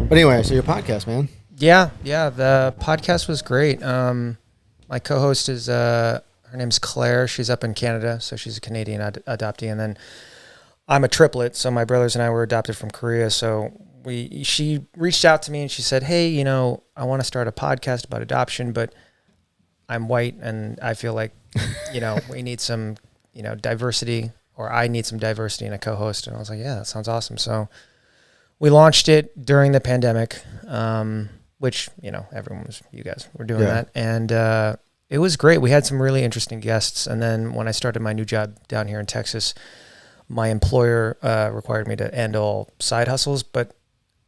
But anyway, so your podcast, man. Yeah, the podcast was great. My co-host is her name's Claire. She's up in Canada, so she's a Canadian adoptee, and then I'm a triplet. So my brothers and I were adopted from Korea. So she reached out to me and she said, "Hey, you know, I want to start a podcast about adoption, but I'm white and I feel like, you know, we need some, you know, diversity, or I need some diversity in a co-host." And I was like, "Yeah, that sounds awesome." So we launched it during the pandemic, which, you know, you guys were doing that. And it was great. We had some really interesting guests. And then when I started my new job down here in Texas, my employer required me to end all side hustles. But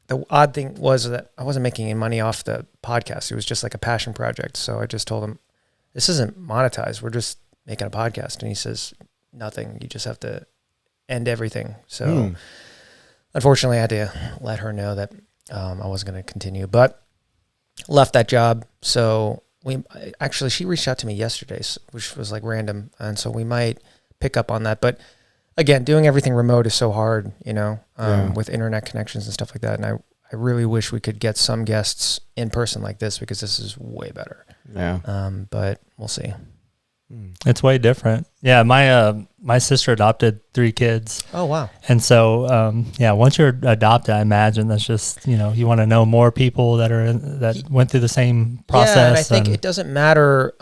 the odd thing was that I wasn't making any money off the podcast. It was just like a passion project. So I just told him, this isn't monetized. We're just making a podcast. And he says, nothing. You just have to end everything. So unfortunately, I had to let her know that I wasn't going to continue, but left that job. So she reached out to me yesterday, which was like random. And so we might pick up on that. But again, doing everything remote is so hard, you know, with internet connections and stuff like that. And I really wish we could get some guests in person like this, because this is way better. Yeah. But we'll see. It's way different. Yeah, my sister adopted 3 kids. Oh, wow. And so, once you're adopted, I imagine that's just, you know, you want to know more people that went through the same process. Yeah, and I think it doesn't matter,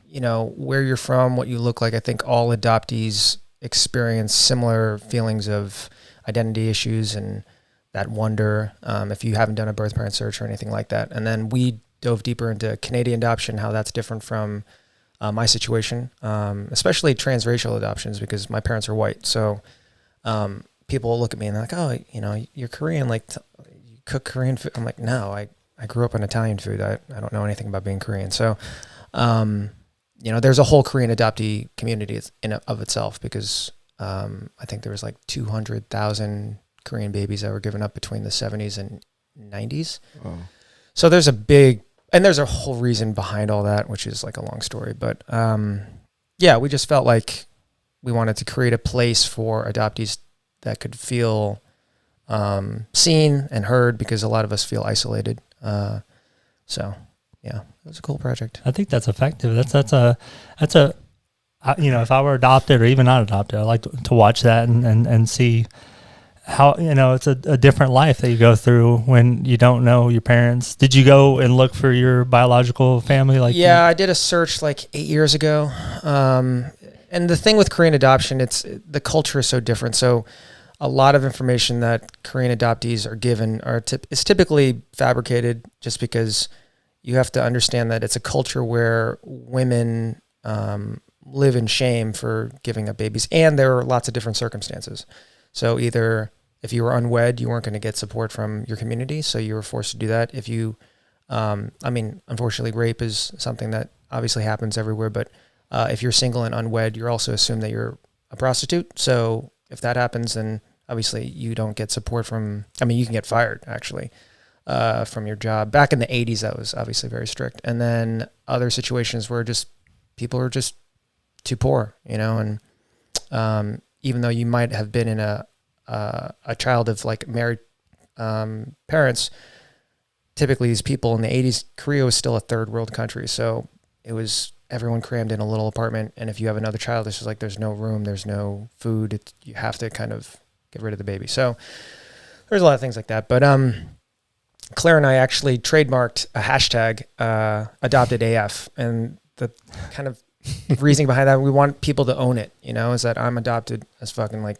you know, where you're from, what you look like. I think all adoptees experience similar feelings of identity issues and that wonder, if you haven't done a birth parent search or anything like that. And then we dove deeper into Canadian adoption, how that's different from my situation, especially transracial adoptions, because my parents are white. So people look at me and they're like, "Oh, you know, you're Korean, like you cook Korean food." I'm like, "No, I grew up on Italian food. I don't know anything about being Korean." So, you know, there's a whole Korean adoptee community in of itself, because I think there was like 200,000 Korean babies that were given up between the 70s and 90s. Oh. So there's a whole reason behind all that, which is like a long story. But we just felt like we wanted to create a place for adoptees that could feel seen and heard, because a lot of us feel isolated. So, yeah, it was a cool project. I think that's effective. That's a you know, if I were adopted or even not adopted, I'd like to watch that and see how, you know, it's a different life that you go through when you don't know your parents. Did you go and look for your biological family? I did a search like 8 years ago. And the thing with Korean adoption, the culture is so different. So a lot of information that Korean adoptees are given is typically fabricated, just because you have to understand that it's a culture where women live in shame for giving up babies. And there are lots of different circumstances. So either if you were unwed, you weren't going to get support from your community, so you were forced to do that. If you, unfortunately, rape is something that obviously happens everywhere, but if you're single and unwed, you're also assumed that you're a prostitute. So if that happens, then obviously you don't get support you can get fired, actually, from your job. Back in the 80s, that was obviously very strict. And then other situations where people are just too poor, you know, and even though you might have been in a child of like married parents, typically these people in the 80s, Korea was still a third world country. So it was everyone crammed in a little apartment. And if you have another child, it's just like there's no room, there's no food. You have to kind of get rid of the baby. So there's a lot of things like that. But Claire and I actually trademarked a hashtag, adopted AF. And the kind of reasoning behind that, we want people to own it, you know, is that I'm adopted as fucking, like,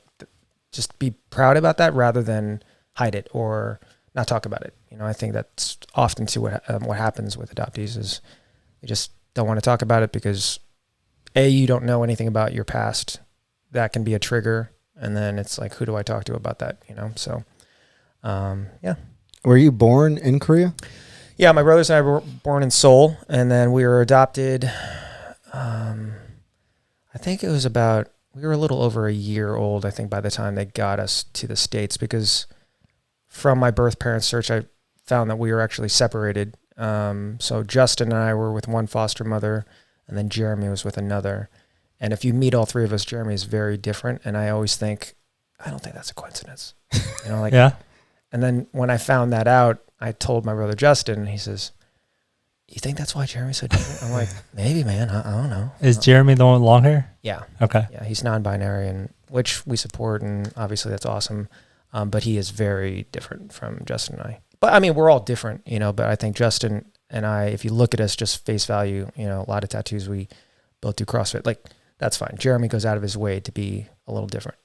just be proud about that rather than hide it or not talk about it. You know, I think that's often what happens with adoptees is they just don't want to talk about it because you don't know anything about your past. That can be a trigger. And then it's like, who do I talk to about that? You know? So, yeah. Were you born in Korea? Yeah. My brothers and I were born in Seoul, and then we were adopted. I think it was we were a little over a year old, I think, by the time they got us to the States, because from my birth parent search, I found that we were actually separated. So Justin and I were with one foster mother, and then Jeremy was with another. And if you meet all three of us, Jeremy is very different. And I always think, I don't think that's a coincidence. You know, like, Yeah. And then when I found that out, I told my brother Justin, and he says, "You think that's why Jeremy's so different?" I'm like, "Maybe, man. I don't know." Is Jeremy the one with long hair? Yeah. Okay. Yeah, he's non-binary, and which we support, and obviously that's awesome. But he is very different from Justin and I. But I mean, we're all different, you know. But I think Justin and I, if you look at us just face value, you know, a lot of tattoos, we both do CrossFit. Like, that's fine. Jeremy goes out of his way to be a little different,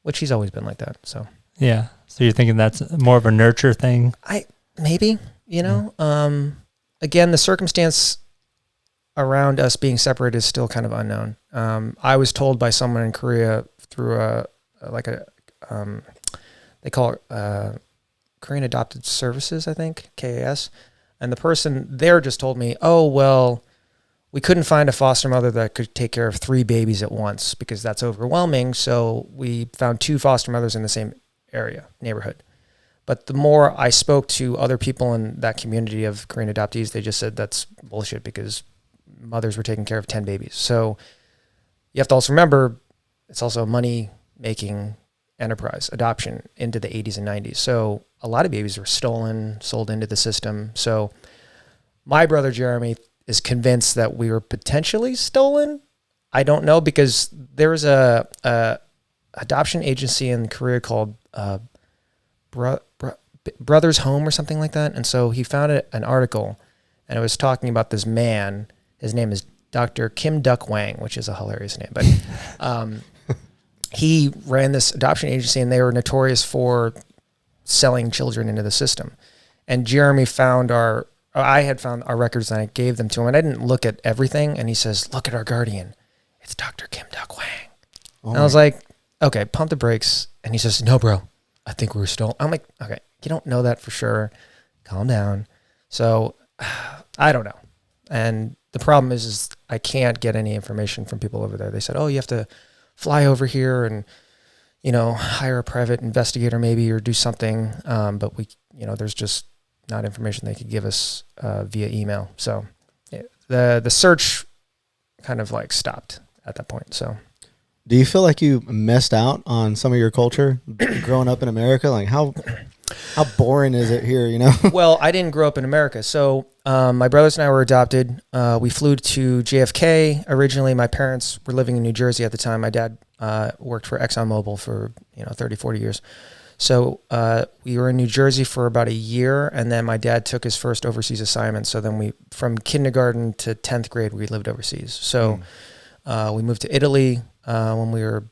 which he's always been like that. So Yeah. So you're thinking that's more of a nurture thing? maybe, you know. Again, the circumstance around us being separated is still kind of unknown. I was told by someone in Korea through they call it Korean Adopted Services, I think, KAS. And the person there just told me, "Oh, well, we couldn't find a foster mother that could take care of 3 babies at once because that's overwhelming. So we found 2 foster mothers in the same neighborhood." But the more I spoke to other people in that community of Korean adoptees, they just said that's bullshit because mothers were taking care of 10 babies. So you have to also remember it's also a money-making enterprise, adoption into the 80s and 90s. So a lot of babies were stolen, sold into the system. So my brother Jeremy is convinced that we were potentially stolen. I don't know, because there's a adoption agency in Korea called Brother's Home or something like that. And so he found an article, and it was talking about this man. His name is Dr. Kim Duck Wang, which is a hilarious name. But he ran this adoption agency, and they were notorious for selling children into the system. And Jeremy I had found our records, and I gave them to him. And I didn't look at everything. And he says, "Look at our guardian. It's Dr. Kim Duck Wang." And I was like, okay, pump the brakes. And he says, "No, bro, I think we were stolen." I'm like, okay, you don't know that for sure. Calm down. So I don't know. And the problem is I can't get any information from people over there. They said, "Oh, you have to fly over here and, you know, hire a private investigator maybe, or do something." But there's just not information they could give us via email. So the search kind of like stopped at that point. So do you feel like you missed out on some of your culture growing up in America? Like how boring is it here, you know? Well, I didn't grow up in America. So my brothers and I were adopted. We flew to JFK. Originally, my parents were living in New Jersey at the time. My dad worked for ExxonMobil for 30, 40 years. So we were in New Jersey for about a year, and then my dad took his first overseas assignment. So then from kindergarten to 10th grade, we lived overseas. So we moved to Italy when we were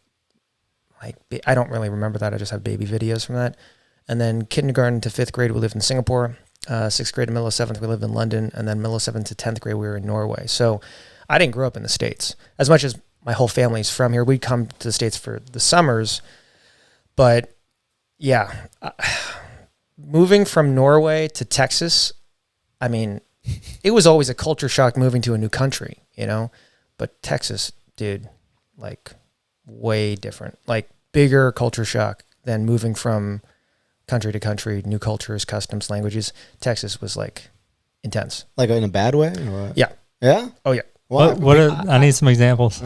I don't really remember that. I just have baby videos from that. And then kindergarten to 5th grade, we lived in Singapore. 6th grade to middle of 7th, we lived in London. And then middle of 7th to 10th grade, we were in Norway. So I didn't grow up in the States. As much as my whole family's from here, we'd come to the States for the summers. But yeah, moving from Norway to Texas, I mean, it was always a culture shock moving to a new country, you know? But Texas, dude, like way different, like bigger culture shock than moving from country to country, new cultures, customs, languages. Texas was like intense. Like in a bad way? Or what? Yeah. Yeah? Oh, yeah. I need some examples.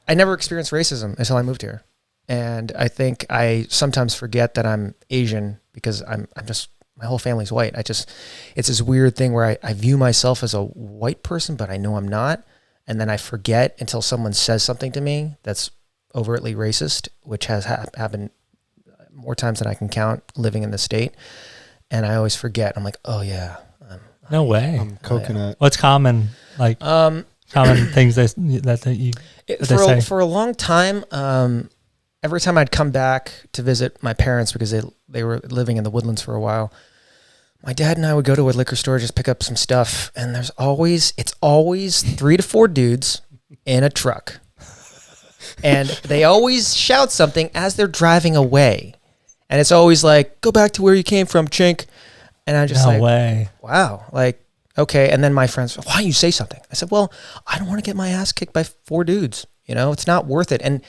I never experienced racism until I moved here. And I think I sometimes forget that I'm Asian because I'm just, my whole family's white. It's this weird thing where I view myself as a white person, but I know I'm not. And then I forget until someone says something to me that's overtly racist, which has happened more times than I can count living in the state. And I always forget. I'm like, oh yeah. No way. I'm coconut. What's common? Like common things that you say? For a long time, every time I'd come back to visit my parents because they were living in the Woodlands for a while, my dad and I would go to a liquor store, just pick up some stuff, and it's always 3 to 4 dudes in a truck. And they always shout something as they're driving away. And it's always like, "Go back to where you came from, chink." And I just no way. Wow, like, okay. And then my friends, "Why don't you say something?" I said, "Well, I don't want to get my ass kicked by 4 dudes. You know, it's not worth it. And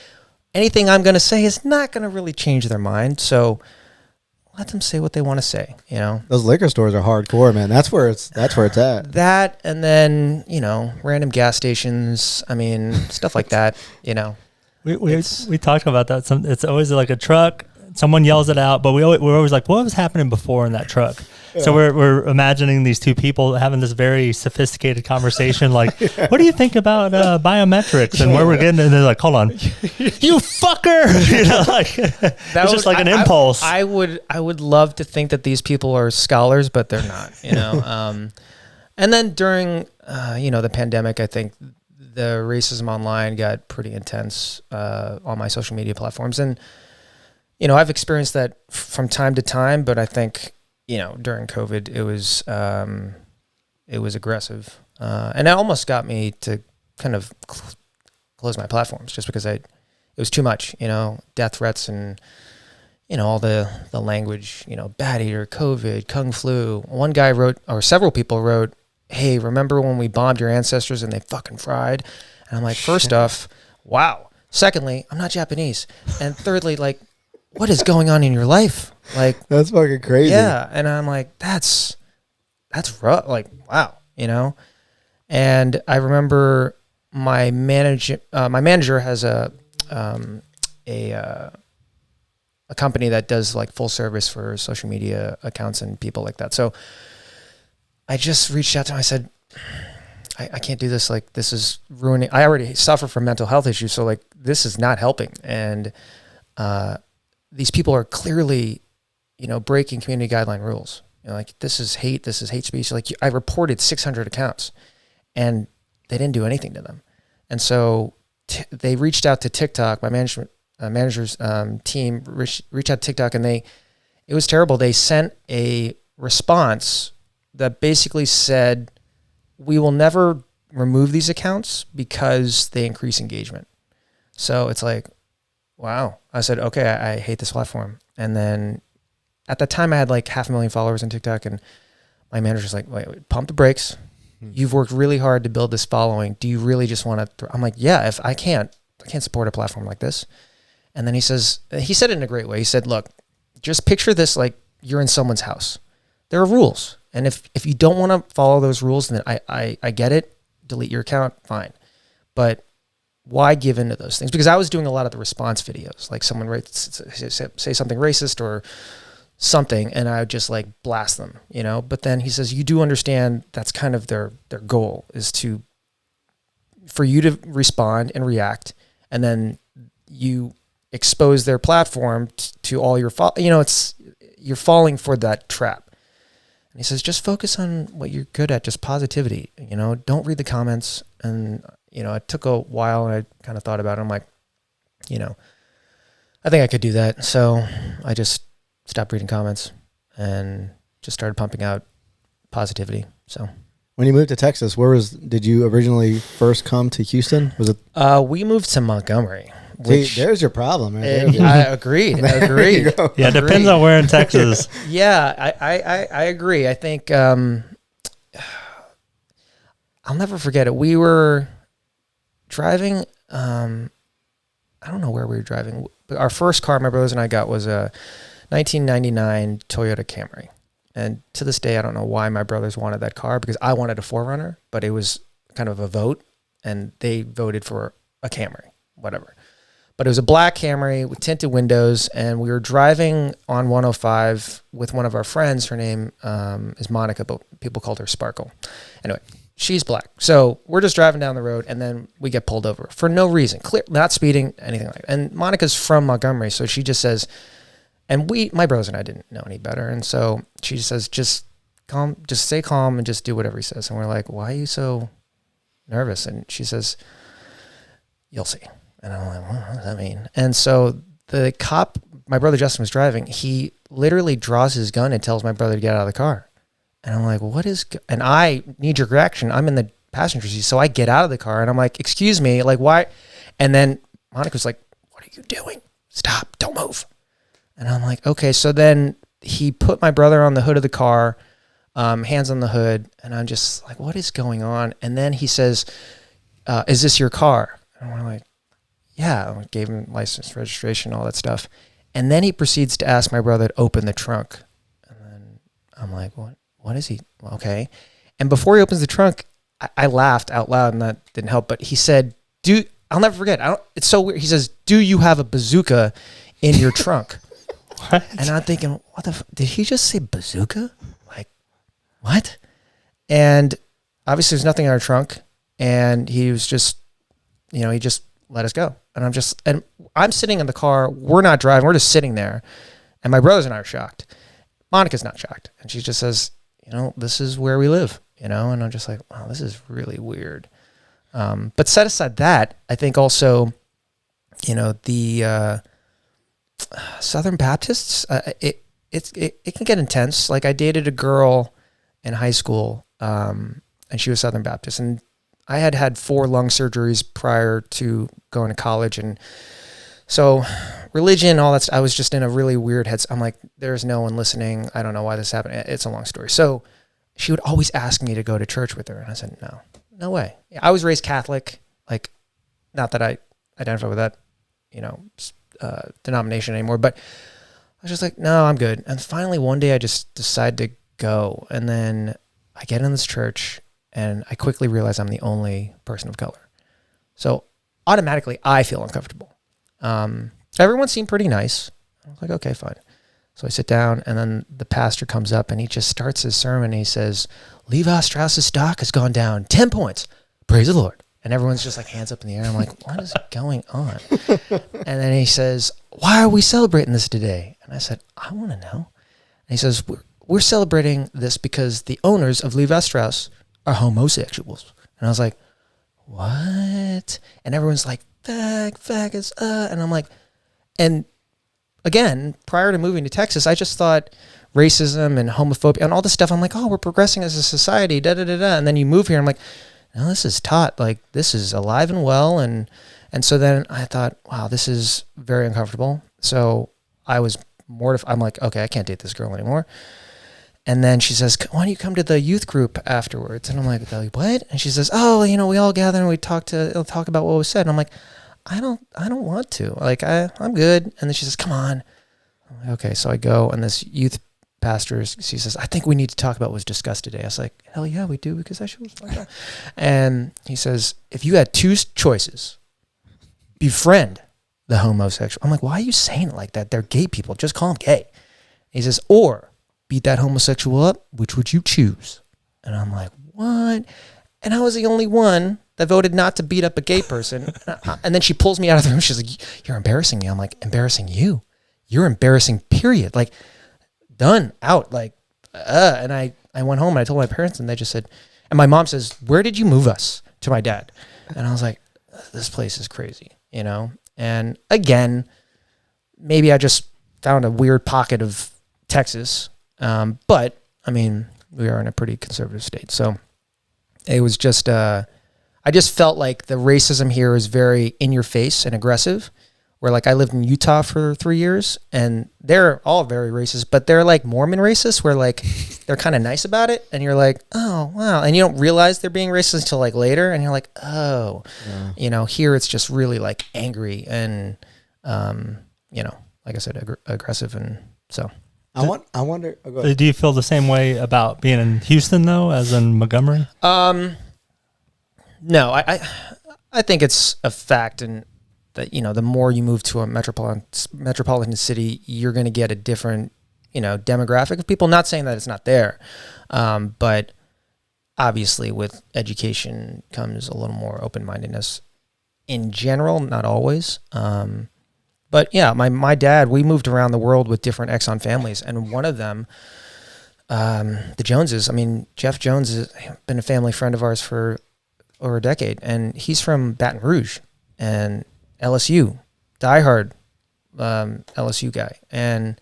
anything I'm going to say is not going to really change their mind. So let them say what they want to say, you know. Those liquor stores are hardcore, man. That's where it's at. That, and then, you know, random gas stations. I mean, stuff like that, you know. We talked about that. It's always like a truck. Someone yells it out, but we're always like, what was happening before in that truck? Yeah. So we're imagining these two people having this very sophisticated conversation. Like, what do you think about biometrics and where we're getting? And they're like, hold on, you fucker! You know, like it's just like an impulse. I would love to think that these people are scholars, but they're not. You know. And then during you know, the pandemic, I think the racism online got pretty intense on my social media platforms, and you know, I've experienced that from time to time, but I think, you know, during COVID, it was aggressive, and it almost got me to kind of close my platforms just because it was too much, you know, death threats and, you know, all the language, you know, bat eater, COVID, kung flu. One guy wrote, or several people wrote, hey, remember when we bombed your ancestors and they fucking fried? And I'm like, first off, wow. Secondly, I'm not Japanese, and thirdly, like, what is going on in your life? Like, that's fucking crazy. Yeah. And I'm like, that's rough. Like, wow, you know? And I remember my manager has a company that does like full service for social media accounts and people like that. So I just reached out to him. I said, I can't do this. Like, this is ruining. I already suffer from mental health issues. So like, this is not helping. And, these people are clearly, you know, breaking community guideline rules. You know, like, this is hate speech. Like, I reported 600 accounts and they didn't do anything to them. And so they reached out to TikTok. My manager's team reached out to TikTok, and it was terrible. They sent a response that basically said, we will never remove these accounts because they increase engagement. So it's like, wow. I said, okay, I hate this platform. And then at that time I had like 500,000 followers on TikTok, and my manager's like, wait, pump the brakes. You've worked really hard to build this following. Do you really just want to, I'm like, yeah, if I can't support a platform like this. And then he said it in a great way. He said, look, just picture this like you're in someone's house. There are rules. And if you don't want to follow those rules, then I get it. Delete your account, fine. But why give into those things? Because I was doing a lot of the response videos, like someone say something racist or something, and I would just like blast them, you know. But then he says, you do understand that's kind of their goal, is for you to respond and react, and then you expose their platform to all your you're falling for that trap. And he says, just focus on what you're good at, just positivity, you know, don't read the comments. And you know, it took a while, and I kind of thought about it. I'm like, you know, I think I could do that. So I just stopped reading comments and just started pumping out positivity. So when you moved to Texas, did you originally first come to Houston? Was it? We moved to Montgomery. See, there's your problem, right? I agreed. Yeah, it depends on where in Texas. Yeah, I agree. I think I'll never forget it. We were driving. I don't know where we were driving. But our first car, my brothers and I got, was a 1999 Toyota Camry. And to this day, I don't know why my brothers wanted that car, because I wanted a 4Runner, but it was kind of a vote, and they voted for a Camry, whatever. But it was a black Camry with tinted windows, and we were driving on 105 with one of our friends. Her name is Monica, but people called her Sparkle. Anyway, she's black. So we're just driving down the road, and then we get pulled over for no reason. Clear, not speeding, anything like that. And Monica's from Montgomery, so she just says, and my brothers and I didn't know any better, and so she just says, just stay calm and just do whatever he says. And we're like, why are you so nervous? And she says, you'll see. And I'm like, what does that mean? And so the cop, my brother Justin was driving, he literally draws his gun and tells my brother to get out of the car. And I'm like, and I knee-jerk reaction, I'm in the passenger seat, so I get out of the car, and I'm like, excuse me, like, why? And then Monica's like, what are you doing? Stop, don't move. And I'm like, okay. So then he put my brother on the hood of the car, hands on the hood, and I'm just like, what is going on? And then he says, is this your car? And we're like, yeah. I gave him license, registration, all that stuff. And then he proceeds to ask my brother to open the trunk. And then I'm like, what is he? Okay. And before he opens the trunk, I laughed out loud, and that didn't help. But he said, I'll never forget. It's so weird. He says, do you have a bazooka in your trunk? What? And I'm thinking, did he just say bazooka? Like, what? And obviously there's nothing in our trunk. And he was just, he just let us go. And I'm sitting in the car. We're not driving. We're just sitting there. And my brothers and I are shocked. Monica's not shocked. And she just says, this is where we live, and I'm just like, wow, this is really weird. But set aside that, I think also, the Southern Baptists, it can get intense. Like, I dated a girl in high school, and she was Southern Baptist, and I had 4 lung surgeries prior to going to college. And so religion, all that, I was just in a really weird head. I'm like, there's no one listening. I don't know why this happened. It's a long story. So she would always ask me to go to church with her. And I said, no way. I was raised Catholic. Like, not that I identify with that, denomination anymore, but I was just like, no, I'm good. And finally one day I just decided to go. And then I get in this church, and I quickly realize I'm the only person of color. So automatically I feel uncomfortable. Everyone seemed pretty nice. I was like, okay, fine. So I sit down, and then the pastor comes up, and he just starts his sermon. And he says, Levi Strauss's stock has gone down 10 points. Praise the Lord. And everyone's just like hands up in the air. I'm like, what is going on? And then he says, why are we celebrating this today? And I said, I want to know. And he says, we're celebrating this because the owners of Levi Strauss are homosexuals. And I was like, what? And everyone's like, faggots, and I'm like, and again, prior to moving to Texas, I just thought racism and homophobia and all this stuff, I'm like, oh, we're progressing as a society, da-da-da-da. And then you move here, I'm like, no, this is taught, like, this is alive and well. And so then I thought, wow, this is very uncomfortable. So I was mortified. I'm like, okay, I can't date this girl anymore. And then she says, why don't you come to the youth group afterwards? And I'm like, what? And she says, oh, we all gather and we talk about what was said. And I'm like, I don't want to. Like, I'm good. And then she says, come on. I'm like, okay. So I go, and this youth pastor, she says, I think we need to talk about what was discussed today. I was like, hell yeah, we do, because I should. And he says, if you had 2 choices, befriend the homosexual. I'm like, why are you saying it like that? They're gay people. Just call them gay. He says, or beat that homosexual up. Which would you choose? And I'm like, what? And I was the only one that voted not to beat up a gay person. And then she pulls me out of the room. She's like, you're embarrassing me. I'm like, embarrassing you? You're embarrassing, period. Like, done, out. Like, and I went home, and I told my parents, and they just said, and my mom says, where did you move us? To my dad. And I was like, this place is crazy, And again, maybe I just found a weird pocket of Texas. But I mean, we are in a pretty conservative state. So it was just, I just felt like the racism here is very in your face and aggressive, where like I lived in Utah for 3 years, and they're all very racist, but they're like Mormon racist, where like they're kind of nice about it. And you're like, oh, wow. And you don't realize they're being racist until like later. And you're like, oh, yeah. Here it's just really like angry and, like I said, aggressive. And so. I wonder. Oh, go ahead. Do you feel the same way about being in Houston though, as in Montgomery? No, I think it's a fact, and that the more you move to a metropolitan city, you're going to get a different demographic of people. Not saying that it's not there, but obviously with education comes a little more open-mindedness in general, not always. But yeah, my dad, we moved around the world with different Exxon families, and one of them, the Joneses. I mean, Jeff Jones has been a family friend of ours for over a decade, and he's from Baton Rouge and LSU, diehard LSU guy. And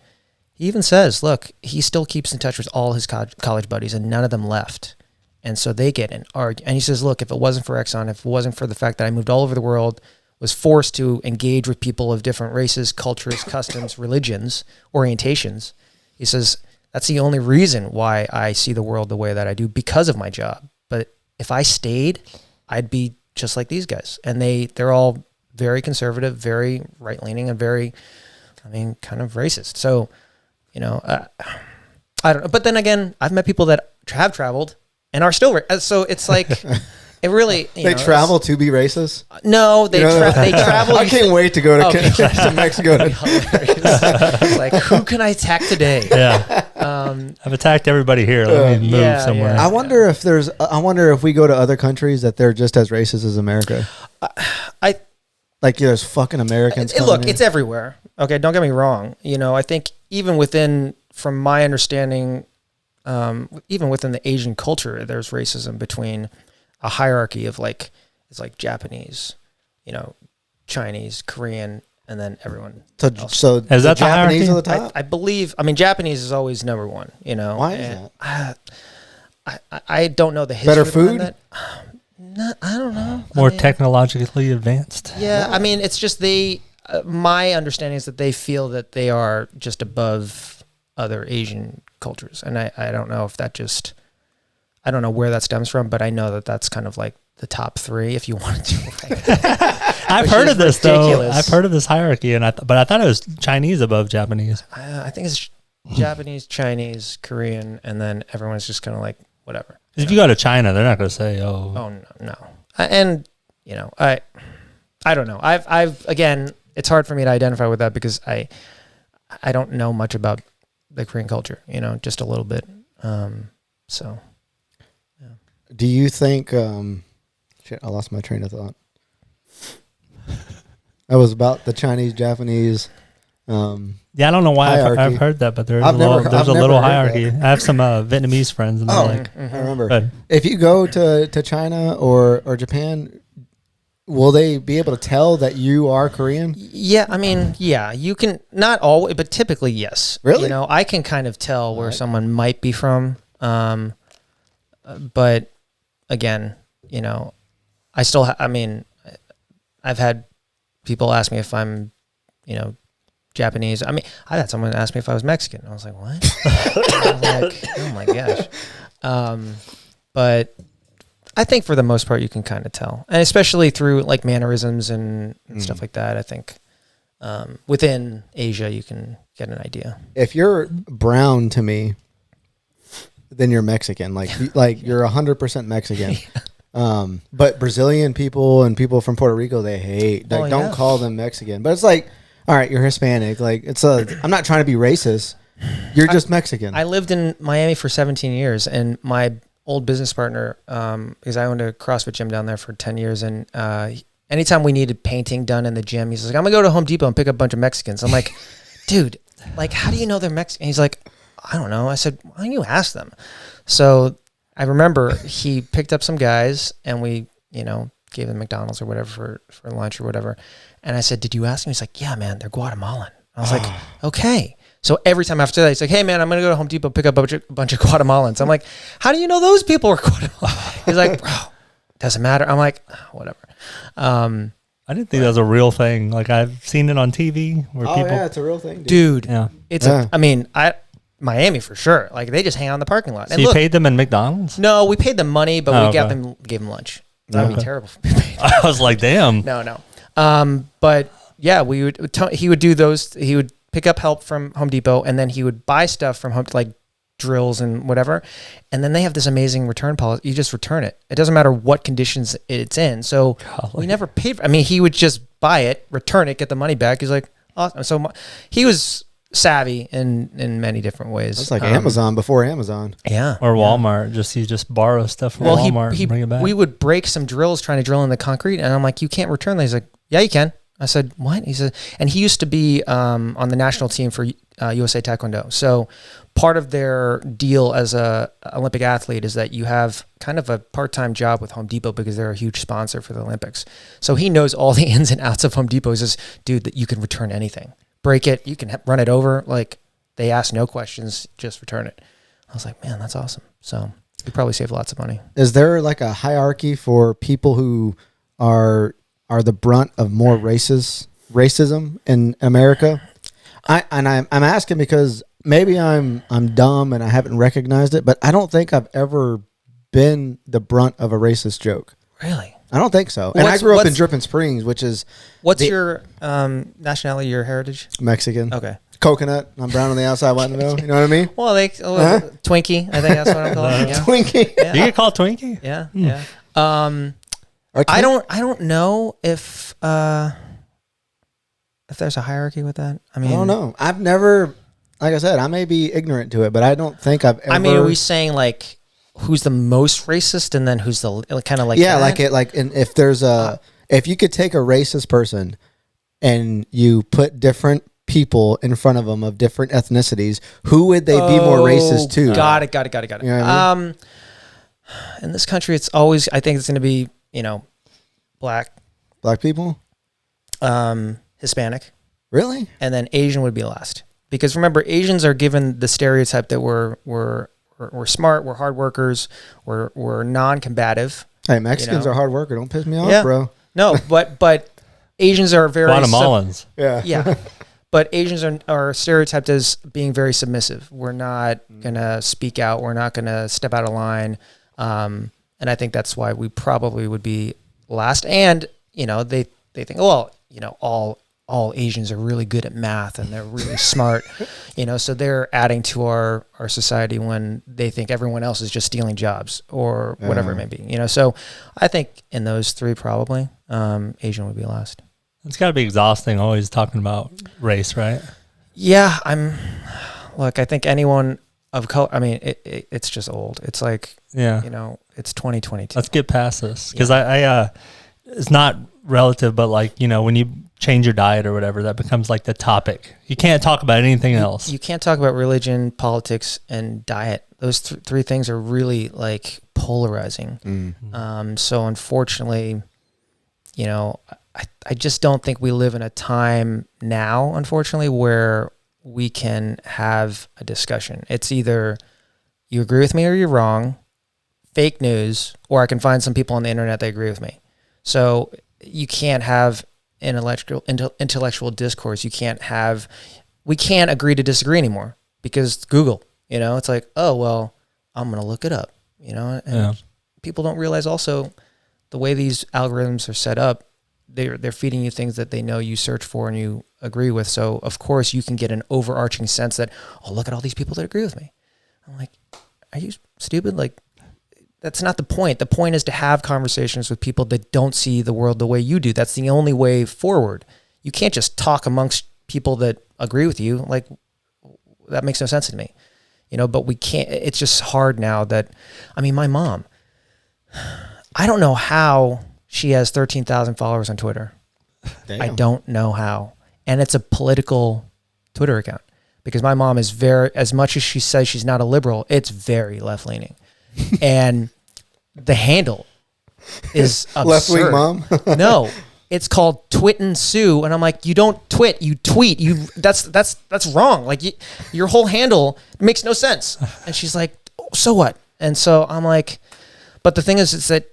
he even says, look, he still keeps in touch with all his college buddies, and none of them left. And so they get an argument. And he says, look, if it wasn't for Exxon, if it wasn't for the fact that I moved all over the world, was forced to engage with people of different races, cultures, customs, religions, orientations, he says, that's the only reason why I see the world the way that I do, because of my job. But if I stayed, I'd be just like these guys. And they're all very conservative, very right-leaning, and very kind of racist. So, I don't know. But then again, I've met people that have traveled and are still, so it's like, it really, they travel to be racist? No, they travel. I can't wait to go to Mexico. It's like, who can I attack today? Yeah. I've attacked everybody here. Let me move somewhere. Yeah. I wonder if we go to other countries that they're just as racist as America. There's fucking Americans. Look, it's everywhere. Okay, don't get me wrong. I think even from my understanding, even within the Asian culture, there's racism between a hierarchy of it's like Japanese, Chinese, Korean, and then everyone else. So is that the Japanese hierarchy? at the top? I believe. I mean, Japanese is always number one. Why is that? I don't know the history. Better food? That. No, I don't know. More technologically advanced. Yeah, I mean, it's just my understanding is that they feel that they are just above other Asian cultures, and I don't know if that just. I don't know where that stems from, but I know that that's kind of like the top three, if you wanted to. I've heard of this ridiculous. though. I've heard of this hierarchy, but I thought it was Chinese above Japanese. I think it's Japanese, Chinese, Korean, and then everyone's just kind of like whatever. If you go to China, they're not going to say, "Oh, no." And I don't know. I've again, it's hard for me to identify with that because I don't know much about the Korean culture. Just a little bit. So. Do you think? Shit, I lost my train of thought. That was about the Chinese, Japanese. Yeah, I don't know why I've heard that, but there's a little hierarchy. I have some Vietnamese friends, and they're I remember. If you go to China or Japan, will they be able to tell that you are Korean? Yeah, I mean, yeah, you can not always, but typically yes. Really? I can kind of tell where someone might be from, but. Again, I still, I've had people ask me if I'm, Japanese. I mean, I've had someone ask me if I was Mexican. I was like, what? I was like, oh my gosh. But I think for the most part, you can kind of tell. And especially through like mannerisms and stuff like that, I think within Asia, you can get an idea. If you're brown to me, then you're Mexican. Like you're 100% Mexican. But Brazilian people and people from Puerto Rico, they hate. Don't call them Mexican. But it's like, all right, you're Hispanic. Like I'm not trying to be racist. You're just Mexican. I lived in Miami for 17 years, and my old business partner, because I owned a CrossFit gym down there for 10 years, and anytime we needed painting done in the gym, he's like, I'm gonna go to Home Depot and pick up a bunch of Mexicans. I'm like, dude, like, how do you know they're Mexican? He's like, I don't know. I said, why don't you ask them? So I remember he picked up some guys and we, gave them McDonald's or whatever for lunch or whatever. And I said, did you ask them? He's like, yeah, man, they're Guatemalan. I was like, okay. So every time after that, he's like, hey, man, I'm going to go to Home Depot, pick up a bunch of Guatemalans. I'm like, how do you know those people are Guatemalan? He's like, bro, doesn't matter. I'm like, whatever. I didn't think that was a real thing. Like I've seen it on TV where people. Yeah, it's a real thing, dude. Yeah. Miami for sure. Like they just hang out in the parking lot. So you paid them in McDonald's? No, we paid them money, but we gave them lunch. That would be terrible. I was like, damn. No. But yeah, he would do those. He would pick up help from Home Depot, and then he would buy stuff from Home, like drills and whatever. And then they have this amazing return policy. You just return it. It doesn't matter what conditions it's in. So we never paid. He would just buy it, return it, get the money back. He's like, awesome. So he was savvy in many different ways. It's like Amazon before Amazon. Yeah. Or Walmart. You just borrow stuff from Walmart and bring it back. We would break some drills trying to drill in the concrete, and I'm like, you can't return that. He's like, yeah, you can. I said, what? He said, and he used to be on the national team for USA Taekwondo. So part of their deal as a Olympic athlete is that you have kind of a part-time job with Home Depot because they're a huge sponsor for the Olympics. So he knows all the ins and outs of Home Depot. He says, dude, that you can return anything. Break it, you can run it over. Like they ask no questions, just return it. I was like, man, that's awesome. So you probably save lots of money. Is there like a hierarchy for people who are the brunt of more racism in America? I'm asking because maybe I'm dumb and I haven't recognized it, but I don't think I've ever been the brunt of a racist joke. Really? I don't think so. And I grew up in Dripping Springs, which is... What's your nationality, your heritage? Mexican. Okay. Coconut. I'm brown on the outside, white in the middle. You know what I mean? Well, Twinkie. I think that's what I'm calling it. Yeah. Twinkie. Yeah. You get called Twinkie? Yeah. Yeah. I don't know if there's a hierarchy with that. I mean, I don't know. I've never, like I said, I may be ignorant to it, but I don't think I've ever. I mean, are we saying like who's the most racist and then who's the kind of like that? And if there's if you could take a racist person and you put different people in front of them of different ethnicities, who would they be more racist to? Got it. You know what I mean? In this country, it's always, I think it's going to be, black people, Hispanic, really, and then Asian would be last. Because remember, Asians are given the stereotype that we're smart, we're hard workers, we're non-combative. Hey, Mexicans are hard worker. Don't piss me off, bro. No, but Asians are very Guatemalans. Yeah. But Asians are stereotyped as being very submissive. We're not gonna speak out. We're not gonna step out of line. And I think that's why we probably would be last. And they think, well, all Asians are really good at math and they're really smart, so they're adding to our society when they think everyone else is just stealing jobs or whatever it may be, So I think in those three, probably Asian would be last. It's got to be exhausting always talking about race, right? Yeah, I think anyone of color, I mean, it's just old. It's like, it's 2022. Let's get past this because I it's not relative, but like, when you change your diet or whatever, that becomes like the topic. You can't talk about anything else. You can't talk about religion, politics, and diet. Those three things are really like polarizing. Mm-hmm. So unfortunately, I just don't think we live in a time now, unfortunately, where we can have a discussion. It's either you agree with me or you're wrong, fake news, or I can find some people on the internet that agree with me. So you can't have intellectual discourse. We can't agree to disagree anymore because Google, it's like, oh, well, I'm going to look it up, and people don't realize also the way these algorithms are set up, they're feeding you things that they know you search for and you agree with. So of course you can get an overarching sense that, oh, look at all these people that agree with me. I'm like, are you stupid? Like, that's not the point. The point is to have conversations with people that don't see the world the way you do. That's the only way forward. You can't just talk amongst people that agree with you. Like, that makes no sense to me, but we can't, it's just hard now that, my mom, I don't know how she has 13,000 followers on Twitter. Damn. I don't know how. And it's a political Twitter account because my mom is as much as she says she's not a liberal, it's very left-leaning. And the handle is absurd. Left-wing mom? No, it's called Twit and Sue. And I'm like, you don't twit, you tweet. That's wrong. Like your whole handle makes no sense. And she's like, oh, so what? And so I'm like, but the thing is that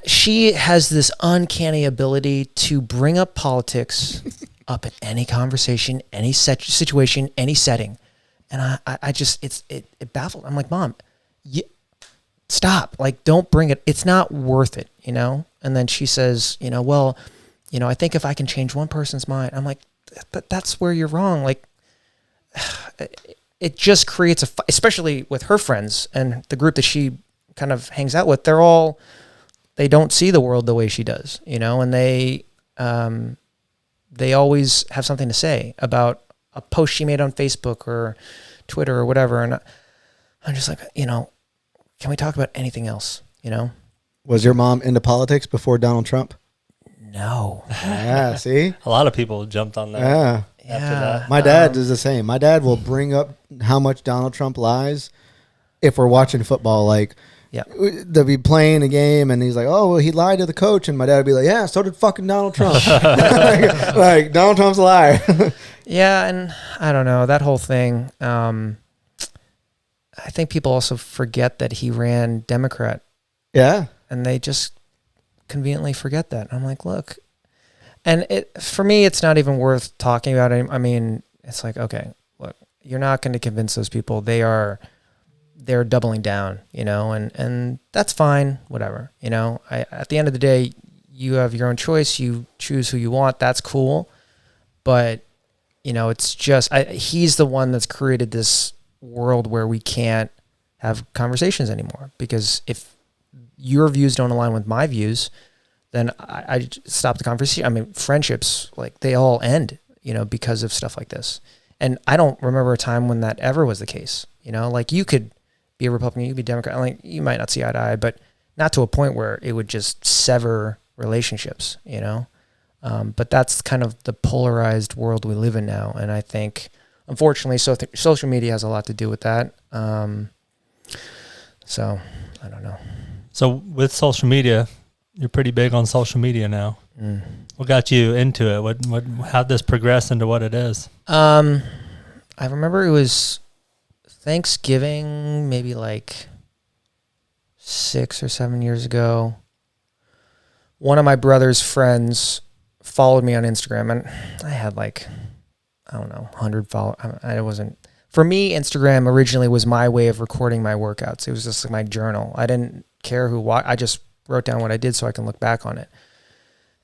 she has this uncanny ability to bring up politics up in any conversation, any situation, any setting. And I just, it baffled. I'm like, Mom, stop. Like, don't bring it. It's not worth it, And then she says, well, I think if I can change one person's mind, I'm like, that's where you're wrong. Like, it just creates especially with her friends and the group that she kind of hangs out with. They don't see the world the way she does, and they always have something to say about a post she made on Facebook or Twitter or whatever. And I'm just like, can we talk about anything else? Was your mom into politics before Donald Trump? No. Yeah, see? A lot of people jumped on that. Yeah. After that. My dad does the same. My dad will bring up how much Donald Trump lies if we're watching football. Like, yeah, they'll be playing a game and he's like, oh, well, he lied to the coach. And my dad would be like, yeah, so did fucking Donald Trump. like, Donald Trump's a liar. Yeah, and I don't know, that whole thing. I think people also forget that he ran Democrat. Yeah. And they just conveniently forget that. I'm like, look. And for me, it's not even worth talking about it. It's like, okay, look, you're not going to convince those people. they're doubling down, you know, and that's fine, whatever, you know. At the end of the day, you have your own choice. You choose who you want. That's cool. But, you know, it's just, he's the one that's created this world where we can't have conversations anymore, because if your views don't align with my views, then I stop the conversation. I mean, friendships, like, they all end, you know, because of stuff like this. And I don't remember a time when that ever was the case. You know, like, you could be a Republican, you could be Democrat, like, you might not see eye to eye, but not to a point where it would just sever relationships, you know? But that's kind of the polarized world we live in now. And I think, unfortunately, social media has a lot to do with that. So I don't know. So with social media, you're pretty big on social media now. What got you into it? How'd this progress into what it is? I remember it was Thanksgiving, maybe like 6 or 7 years ago. One of my brother's friends followed me on Instagram, and I had like, I don't know, 100 followers. I wasn't, for me, Instagram originally was my way of recording my workouts. It was just like my journal. I didn't care who watched. I just wrote down what I did so I can look back on it.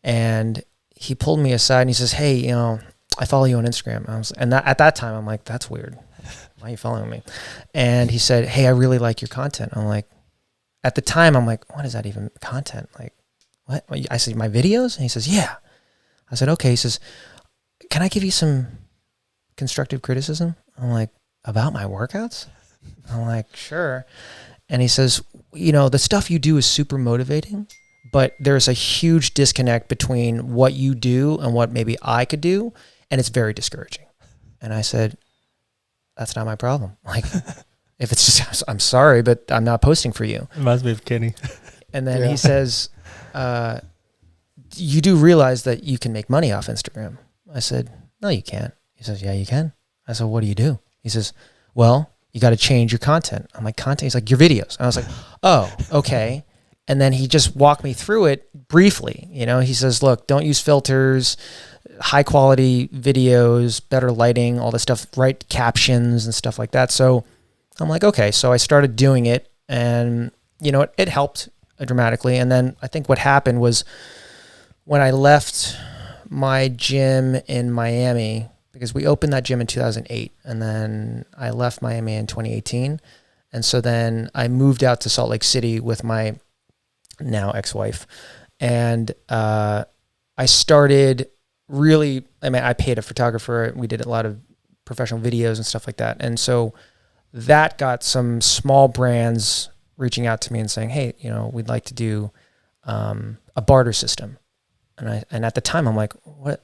And he pulled me aside and he says, "Hey, you know, I follow you on Instagram." At that time, I'm like, "That's weird. Why are you following me?" And he said, "Hey, I really like your content." I'm like, at the time, I'm like, "What is that even content? Like, what?" I said, "My videos?" And he says, "Yeah." I said, "Okay." He says, "Can I give you some constructive criticism?" I'm like, "About my workouts?" I'm like, "Sure." And he says, "You know, the stuff you do is super motivating, but there's a huge disconnect between what you do and what maybe I could do, and it's very discouraging." And I said, "That's not my problem. Like, if it's just, I'm sorry, but I'm not posting for you." It must be Kenny. And then he says, "You do realize that you can make money off Instagram?" I said, "No, you can't." He says, "Yeah, you can." I said, "What do you do?" He says, "Well, you got to change your content." I'm like, "Content?" He's like, "Your videos." And I was like, "Oh, okay." And then he just walked me through it briefly. You know, he says, "Look, don't use filters, high quality videos, better lighting, all this stuff, write captions and stuff like that." So I'm like, okay. So I started doing it, and, you know, it helped dramatically. And then I think what happened was, when I left my gym in Miami, because we opened that gym in 2008, and then I left Miami in 2018. And so then I moved out to Salt Lake City with my now ex-wife. And I started really, I mean, I paid a photographer. We did a lot of professional videos and stuff like that. And so that got some small brands reaching out to me and saying, "Hey, you know, we'd like to do a barter system." And at the time, I'm like, what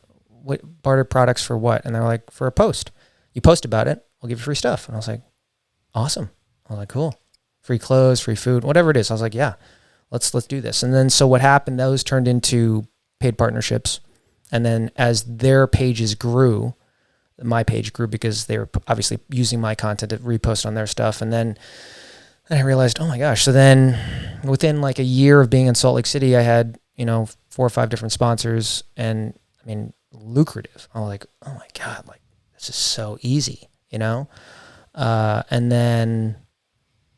barter products for what? And they're like, "For a post. You post about it, we'll give you free stuff." And I was like, "Awesome." I was like, "Cool. Free clothes, free food, whatever it is." I was like, "Yeah, let's do this." And then so what happened, those turned into paid partnerships. And then as their pages grew, my page grew, because they were obviously using my content to repost on their stuff. And then I realized, oh my gosh. So then within like a year of being in Salt Lake City, I had, you know, 4 or 5 different sponsors, and I mean, lucrative. I'm like, oh my God, like, this is so easy, you know? And then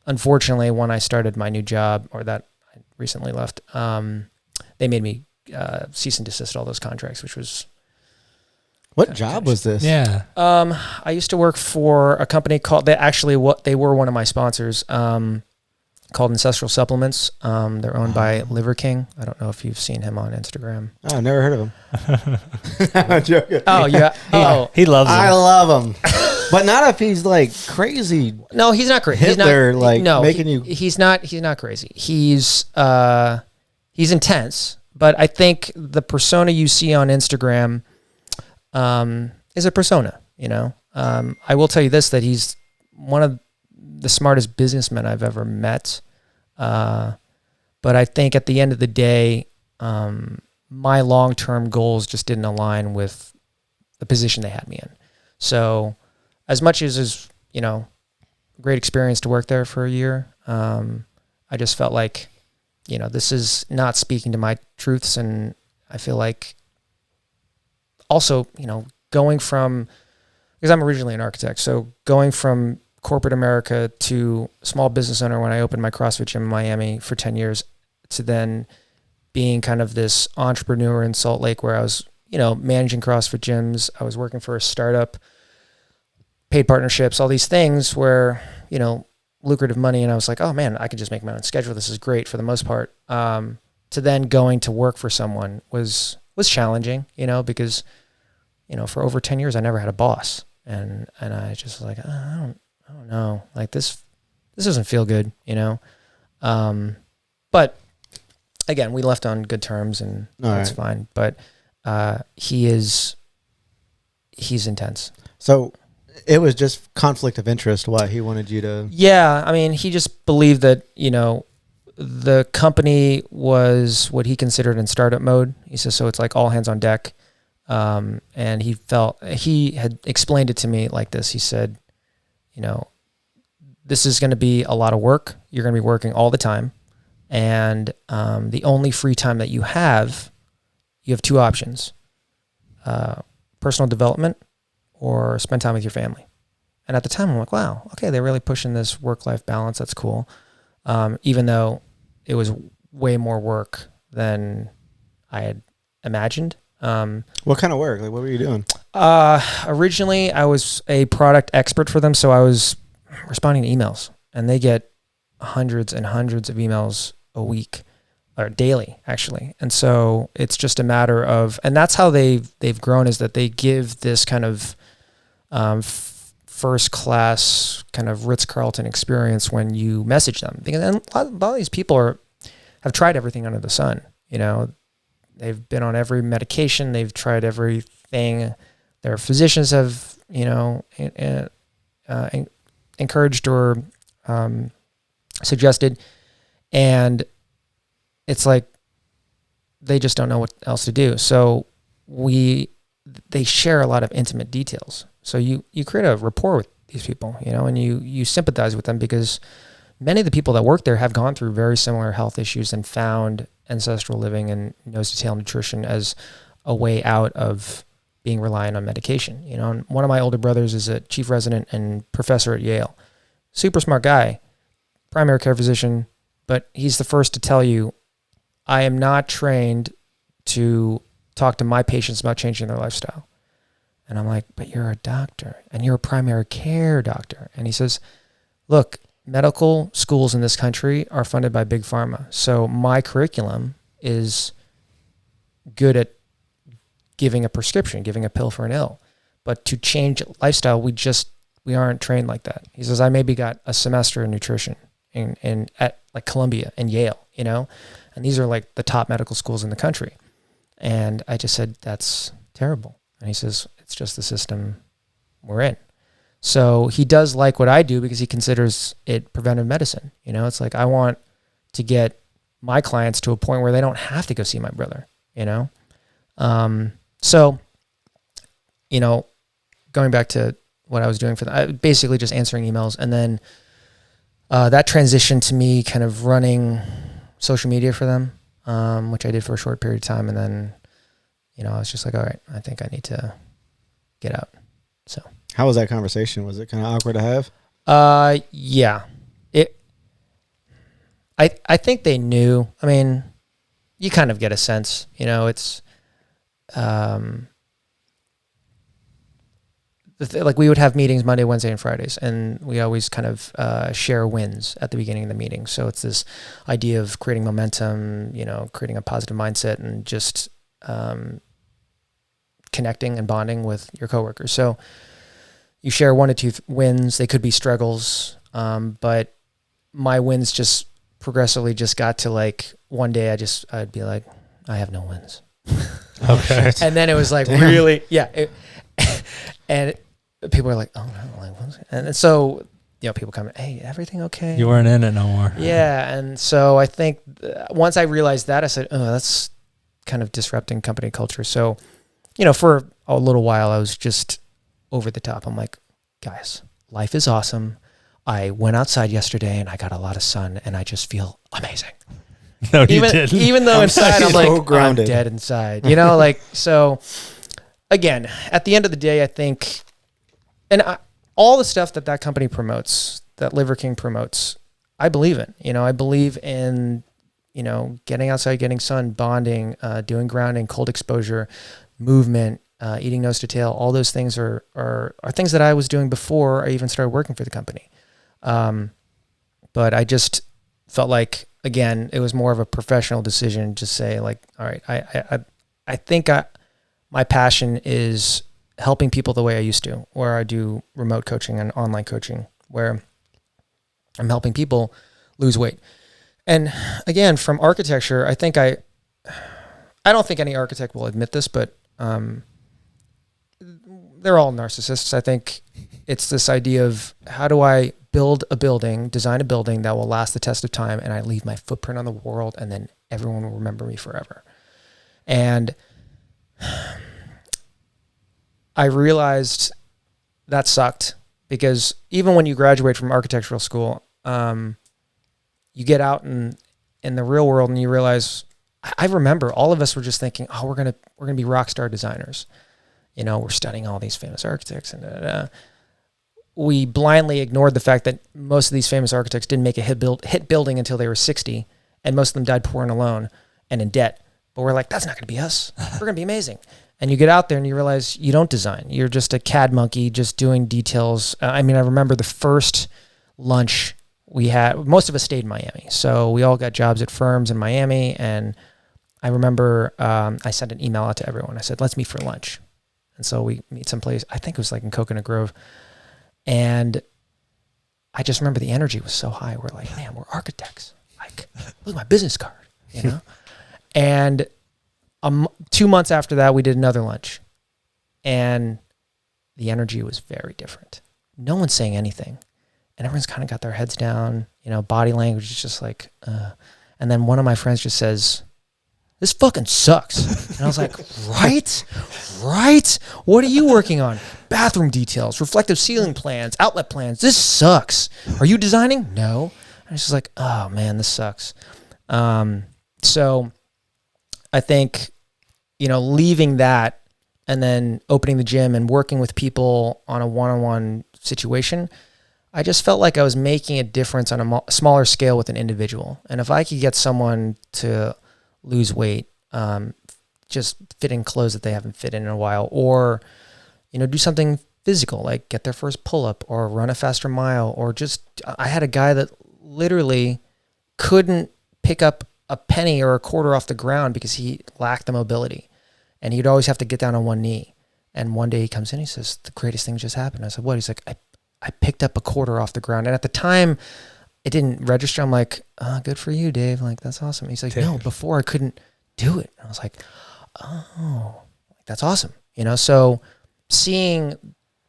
unfortunately, when I started my new job, or that I recently left, they made me cease and desist all those contracts, which was... What job was this? Yeah. I used to work for a company called, they were one of my sponsors, called Ancestral Supplements. They're owned by Liver King. I don't know if you've seen him on Instagram. Oh, I've never heard of him. I'm joking. Oh, yeah. He loves him. I love him. But not if he's like crazy. No, he's not crazy. Hitler, he's not, like, no, making you... He's not crazy. He's intense, but I think the persona you see on Instagram is a persona, you know. I will tell you this, that he's one of the smartest businessmen I've ever met. But I think at the end of the day, my long-term goals just didn't align with the position they had me in. So as much as is, you know, great experience to work there for a year, I just felt like, you know, this is not speaking to my truths. And I feel like also, you know, going from, because I'm originally an architect, so going from corporate America to small business owner when I opened my CrossFit gym in Miami for 10 years to then being kind of this entrepreneur in Salt Lake where I was, managing CrossFit gyms. I was working for a startup, paid partnerships, all these things where, lucrative money. And I was like, oh man, I can just make my own schedule. This is great for the most part. To then going to work for someone was challenging, because, for over 10 years, I never had a boss. And I just was like, I don't know, like this doesn't feel good, but again, we left on good terms and that's fine. But, he's intense. So it was just conflict of interest why he wanted you to. Yeah. I mean, he just believed that, the company was what he considered in startup mode. He says, so it's like all hands on deck. And he had explained it to me like this. He said, this is going to be a lot of work. You're going to be working all the time. And the only free time that you have two options, personal development or spend time with your family. And at the time I'm like, wow, okay, they're really pushing this work-life balance. That's cool. Even though it was way more work than I had imagined. What kind of work? Like, what were you doing? Originally I was a product expert for them. So I was responding to emails, and they get hundreds and hundreds of emails a week or daily actually. And so it's just a matter of, and that's how they've grown, is that they give this kind of, first class kind of Ritz-Carlton experience when you message them, because a lot of these people have tried everything under the sun. They've been on every medication. They've tried everything. Their physicians have, encouraged or suggested. And it's like they just don't know what else to do. So they share a lot of intimate details. So you create a rapport with these people, and you sympathize with them, because many of the people that work there have gone through very similar health issues and found ancestral living and nose to tail nutrition as a way out of being reliant on medication. And one of my older brothers is a chief resident and professor at Yale, super smart guy, primary care physician, but he's the first to tell you, I am not trained to talk to my patients about changing their lifestyle. And I'm like, but you're a doctor and you're a primary care doctor. And he says, look, medical schools in this country are funded by big pharma. So my curriculum is good at giving a prescription, giving a pill for an ill. But to change lifestyle, we aren't trained like that. He says, I maybe got a semester in nutrition at like Columbia and Yale, and these are like the top medical schools in the country. And I just said, that's terrible. And he says, it's just the system we're in. So he does like what I do because he considers it preventive medicine. It's like, I want to get my clients to a point where they don't have to go see my brother, So, going back to what I was doing for them, basically just answering emails. And then that transitioned to me kind of running social media for them, which I did for a short period of time. And then, I was just like, all right, I think I need to get out. So how was that conversation? Was it kind of awkward to have? Yeah. I think they knew. I mean, you kind of get a sense, it's like we would have meetings Monday, Wednesday, and Fridays, and we always kind of share wins at the beginning of the meeting. So it's this idea of creating momentum, creating a positive mindset, and just connecting and bonding with your coworkers. So you share 1 to 2 wins. They could be struggles, but my wins just progressively just got to like one day I'd be like, I have no wins. Okay. And then it was like, really, yeah. And people are like, oh no, like, and so people come, hey, everything okay? You weren't in it no more. Yeah, and so I think once I realized that, I said, oh, that's kind of disrupting company culture. So, for a little while, I was just over the top. I'm like, guys, life is awesome. I went outside yesterday and I got a lot of sun, and I just feel amazing. No, you didn't. Even though inside I'm like, grounded. I'm dead inside. So again, at the end of the day, I think, and all the stuff that company promotes, that Liver King promotes, I believe in. You know, I believe in, you know, getting outside, getting sun, bonding, doing grounding, cold exposure, movement, eating nose to tail. All those things are things that I was doing before I even started working for the company. But I just felt like, again, it was more of a professional decision to say, like, all right, I think my passion is helping people the way I used to, where I do remote coaching and online coaching, where I'm helping people lose weight. And again, from architecture, I don't think any architect will admit this, but they're all narcissists. I think it's this idea of, how do I build a building, design a building that will last the test of time, and I leave my footprint on the world, and then everyone will remember me forever. And I realized that sucked, because even when you graduate from architectural school, you get out in the real world and you realize, I remember all of us were just thinking, oh, we're gonna be rock star designers. You know, we're studying all these famous architects, and we blindly ignored the fact that most of these famous architects didn't make a hit building until they were 60, and most of them died poor and alone and in debt. But we're like, that's not gonna be us. We're gonna be amazing. And you get out there and you realize you don't design. You're just a CAD monkey, just doing details. I mean, I remember the first lunch we had, most of us stayed in Miami. So we all got jobs at firms in Miami. And I remember I sent an email out to everyone. I said, let's meet for lunch. And so we meet someplace, I think it was like in Coconut Grove. And I just remember the energy was so high. We're like, man, we're architects. Like, look at my business card, you know? And 2 months after that, we did another lunch, and the energy was very different. No one's saying anything, and everyone's kind of got their heads down. You know, body language is just like, and then one of my friends just says, "This fucking sucks." And I was like, right? What are you working on? Bathroom details, reflective ceiling plans, outlet plans. This sucks. Are you designing? No. And I was just like, oh man, this sucks. So I think, you know, leaving that and then opening the gym and working with people on a one-on-one situation, I just felt like I was making a difference on a smaller scale with an individual. And if I could get someone to lose weight, just fit in clothes that they haven't fit in a while, or, you know, do something physical, like get their first pull-up or run a faster mile, or just, I had a guy that literally couldn't pick up a penny or a quarter off the ground because he lacked the mobility, and he'd always have to get down on one knee. And one day he comes in, he says, the greatest thing just happened. I said, what? He's like, I picked up a quarter off the ground. And at the time it didn't register. I'm like, good for you, Dave. Like, that's awesome. He's like, no, before I couldn't do it. And I was like, oh, that's awesome. You know, so seeing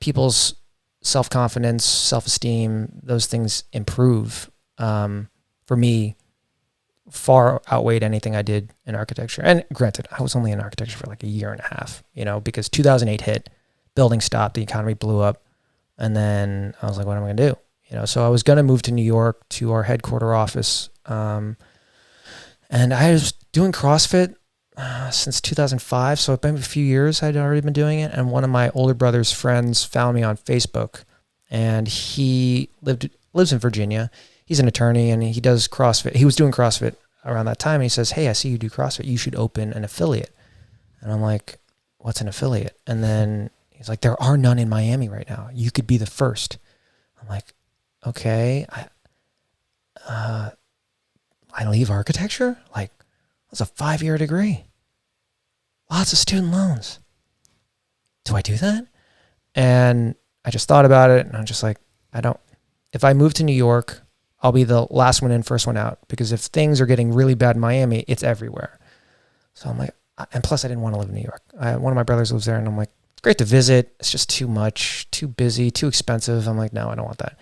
people's self-confidence, self-esteem, those things improve, for me, far outweighed anything I did in architecture. And granted, I was only in architecture for like a year and a half, you know, because 2008 hit, building stopped, the economy blew up. And then I was like, what am I going to do? You know, so I was going to move to New York to our headquarter office. And I was doing CrossFit since 2005. So it's been a few years I'd already been doing it. And one of my older brother's friends found me on Facebook, and he lives in Virginia. He's an attorney and he does CrossFit. He was doing CrossFit around that time. And he says, hey, I see you do CrossFit. You should open an affiliate. And I'm like, what's an affiliate? And then he's like, there are none in Miami right now. You could be the first. I'm like, okay. I leave architecture? Like, that's a 5-year degree. Lots of student loans. Do I do that? And I just thought about it, and I'm just like, if I move to New York, I'll be the last one in, first one out, because if things are getting really bad in Miami, it's everywhere. So I'm like, and plus I didn't want to live in New York. One of my brothers lives there, and I'm like, it's great to visit. It's just too much, too busy, too expensive. I'm like, no, I don't want that.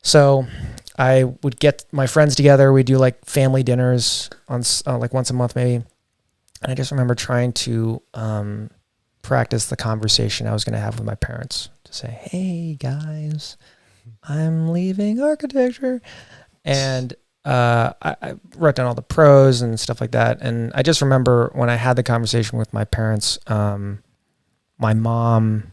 So I would get my friends together. We'd do like family dinners on like once a month maybe. And I just remember trying to practice the conversation I was going to have with my parents to say, hey guys, I'm leaving architecture. And I wrote down all the pros and stuff like that. And I just remember when I had the conversation with my parents, my mom,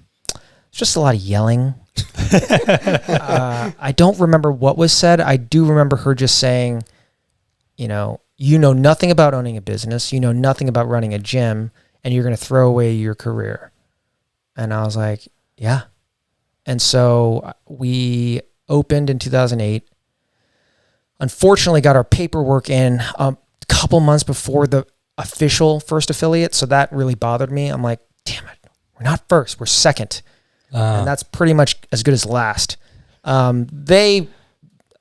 it's just a lot of yelling. I don't remember what was said. I do remember her just saying, you know nothing about owning a business, you know nothing about running a gym, and you're going to throw away your career. And I was like, yeah. And so we opened in 2008. Unfortunately, got our paperwork in a couple months before the official first affiliate. So that really bothered me. I'm like, damn it, we're not first, we're second. And that's pretty much as good as last.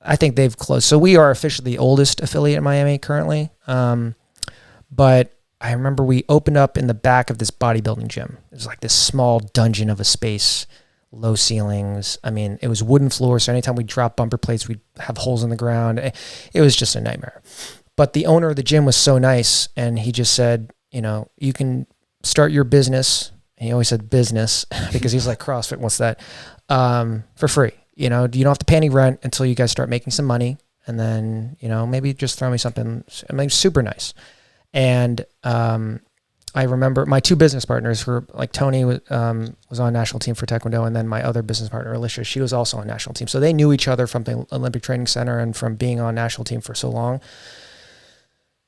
I think they've closed. So we are officially the oldest affiliate in Miami currently. But I remember we opened up in the back of this bodybuilding gym. It was like this small dungeon of a space, low ceilings. I mean, it was wooden floors. So anytime we dropped bumper plates, we'd have holes in the ground. It was just a nightmare. But the owner of the gym was so nice. And he just said, you can start your business. And he always said business because he's like, CrossFit, what's that? For free. You don't have to pay any rent until you guys start making some money. And then, maybe just throw me something. I mean, super nice. And I remember my two business partners who like Tony was on national team for Taekwondo. And then my other business partner, Alicia, she was also on national team. So they knew each other from the Olympic Training Center and from being on national team for so long.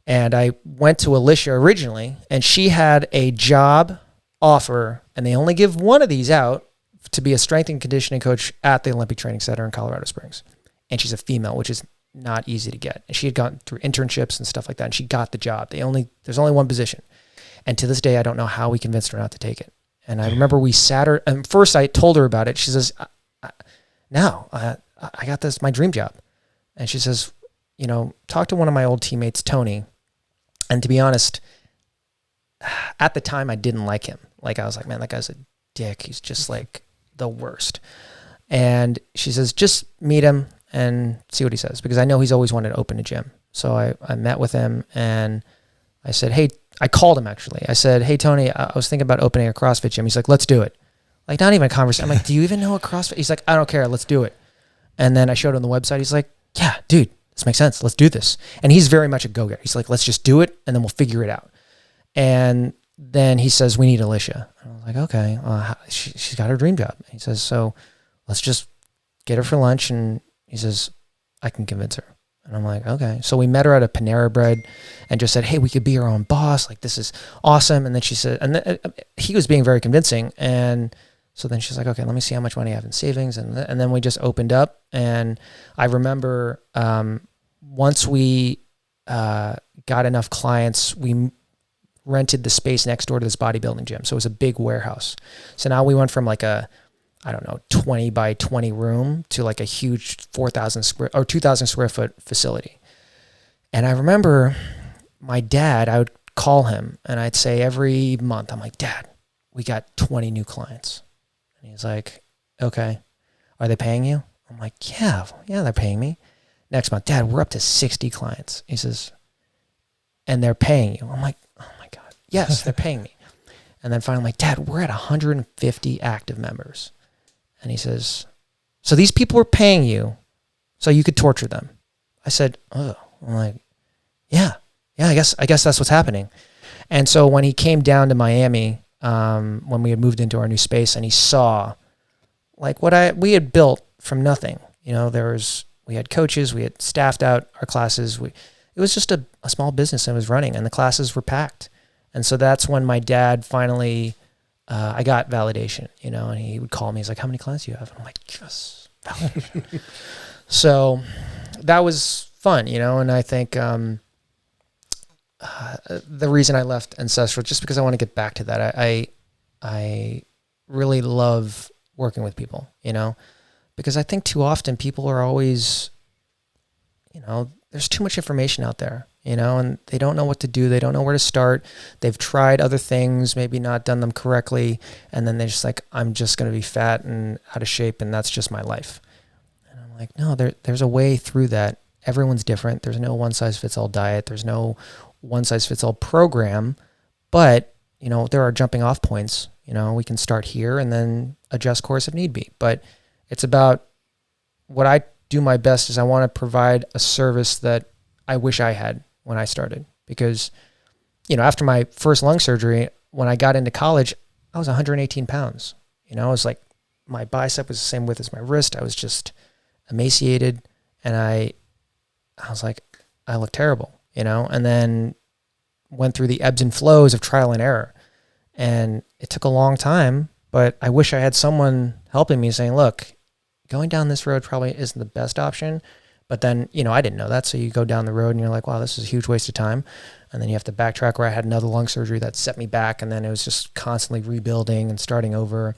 And I went to Alicia originally, and she had a job offer, and they only give one of these out, to be a strength and conditioning coach at the Olympic Training Center in Colorado Springs. And she's a female, which is not easy to get. And she had gone through internships and stuff like that, and she got the job. There's only one position. And to this day, I don't know how we convinced her not to take it. And I remember we sat her, and first I told her about it. She says, no, I got this, my dream job. And she says, talk to one of my old teammates, Tony. And to be honest, at the time I didn't like him. Like I was like, man, that guy's a dick. He's just like the worst. And she says, just meet him and see what he says, because I know he's always wanted to open a gym. So I met with him, and I said, hey, I called him actually. I said, hey, Tony, I was thinking about opening a CrossFit gym. He's like, let's do it. Like, not even a conversation. I'm like, do you even know a CrossFit? He's like, I don't care. Let's do it. And then I showed him the website. He's like, yeah, dude, this makes sense. Let's do this. And he's very much a go-getter. He's like, let's just do it, and then we'll figure it out. And then he says, we need Alicia. And I was like, okay, she's got her dream job. He says, so let's just get her for lunch. And he says, I can convince her. And I'm like, okay. So we met her at a Panera Bread and just said, hey, we could be our own boss. Like, this is awesome. And then she said, and then he was being very convincing. And so then she's like, okay, let me see how much money I have in savings. And then we just opened up. And I remember once we got enough clients, we rented the space next door to this bodybuilding gym. So it was a big warehouse. So now we went from like a, 20 by 20 room to like a huge 2,000 square foot facility. And I remember my dad, I would call him and I'd say every month, I'm like, Dad, we got 20 new clients. And he's like, okay, are they paying you? I'm like, yeah, they're paying me. Next month, Dad, we're up to 60 clients. He says, and they're paying you. I'm like, oh my God, yes, they're paying me. And then finally, I'm like, Dad, we're at 150 active members. And he says, so these people were paying you so you could torture them. I said, oh, I'm like, yeah, I guess that's what's happening. And so when he came down to Miami, when we had moved into our new space, and he saw like what we had built from nothing, we had coaches, we had staffed out our classes. It was just a small business that was running, and the classes were packed. And so that's when my dad finally, I got validation, and he would call me. He's like, how many clients do you have? And I'm like, yes, validation. So that was fun, and I think the reason I left Ancestral, just because I want to get back to that, I really love working with people, because I think too often people are always, there's too much information out there, and they don't know what to do. They don't know where to start. They've tried other things, maybe not done them correctly. And then they're just like, I'm just going to be fat and out of shape, and that's just my life. And I'm like, no, there's a way through that. Everyone's different. There's no one size fits all diet. There's no one size fits all program, but there are jumping off points. We can start here and then adjust course if need be. But it's about what I do my best is I want to provide a service that I wish I had when I started. Because, after my first lung surgery, when I got into college, I was 118 pounds. I was like my bicep was the same width as my wrist. I was just emaciated, and I was like, I look terrible, you know? And then went through the ebbs and flows of trial and error. And it took a long time, but I wish I had someone helping me saying, look, going down this road probably isn't the best option. But then, you know, I didn't know that. So you go down the road and you're like, wow, this is a huge waste of time. And then you have to backtrack, where I had another lung surgery that set me back. And then it was just constantly rebuilding and starting over.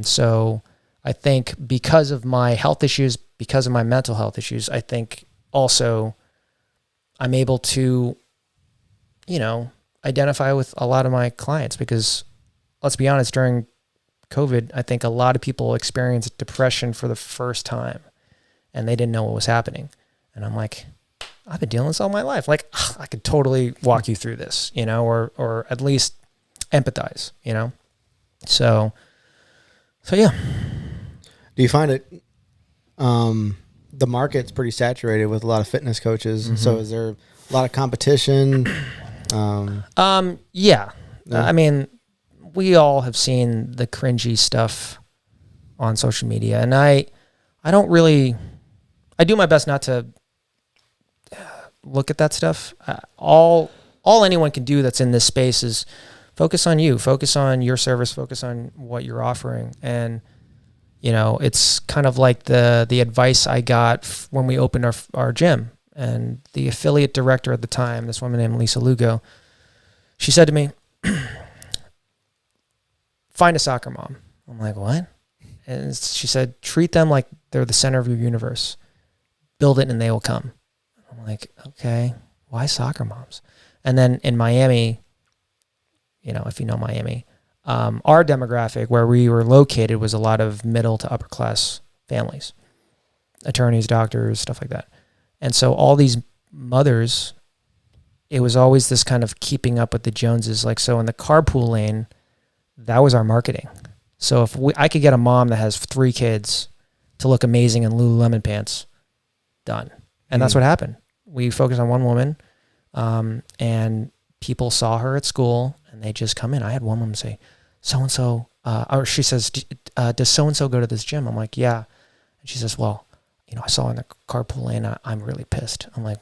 So I think because of my health issues, because of my mental health issues, I think also I'm able to, you know, identify with a lot of my clients, because let's be honest, during COVID, I think a lot of people experienced depression for the first time and they didn't know what was happening. And I'm like, I've been dealing with this all my life. Like, I could totally walk you through this, you know, or at least empathize, you know? So yeah. Do you find it, the market's pretty saturated with a lot of fitness coaches. Mm-hmm. So is there a lot of competition? Yeah. I mean, we all have seen the cringy stuff on social media, and I do my best not to look at that stuff. All anyone can do that's in this space is focus on you, focus on your service, focus on what you're offering. And, you know, it's kind of like the advice I got when we opened our gym. And the affiliate director at the time, this woman named Lisa Lugo, she said to me, find a soccer mom. I'm like, what? And she said, treat them like they're the center of your universe. Build it and they will come. I'm like, okay, why soccer moms? And then in Miami, you know, if you know Miami, our demographic where we were located was a lot of middle to upper class families, attorneys, doctors, stuff like that. And so all these mothers, it was always this kind of keeping up with the Joneses. Like, so in the carpool lane, that was our marketing. So if I could get a mom that has 3 kids to look amazing in Lululemon pants, done. And that's what happened. We focused on one woman, and people saw her at school and they just come in. I had one woman say, so-and-so, or she says, does so-and-so go to this gym? I'm like, yeah. And she says, well, you know, I saw her in the carpool lane. I'm really pissed. I'm like,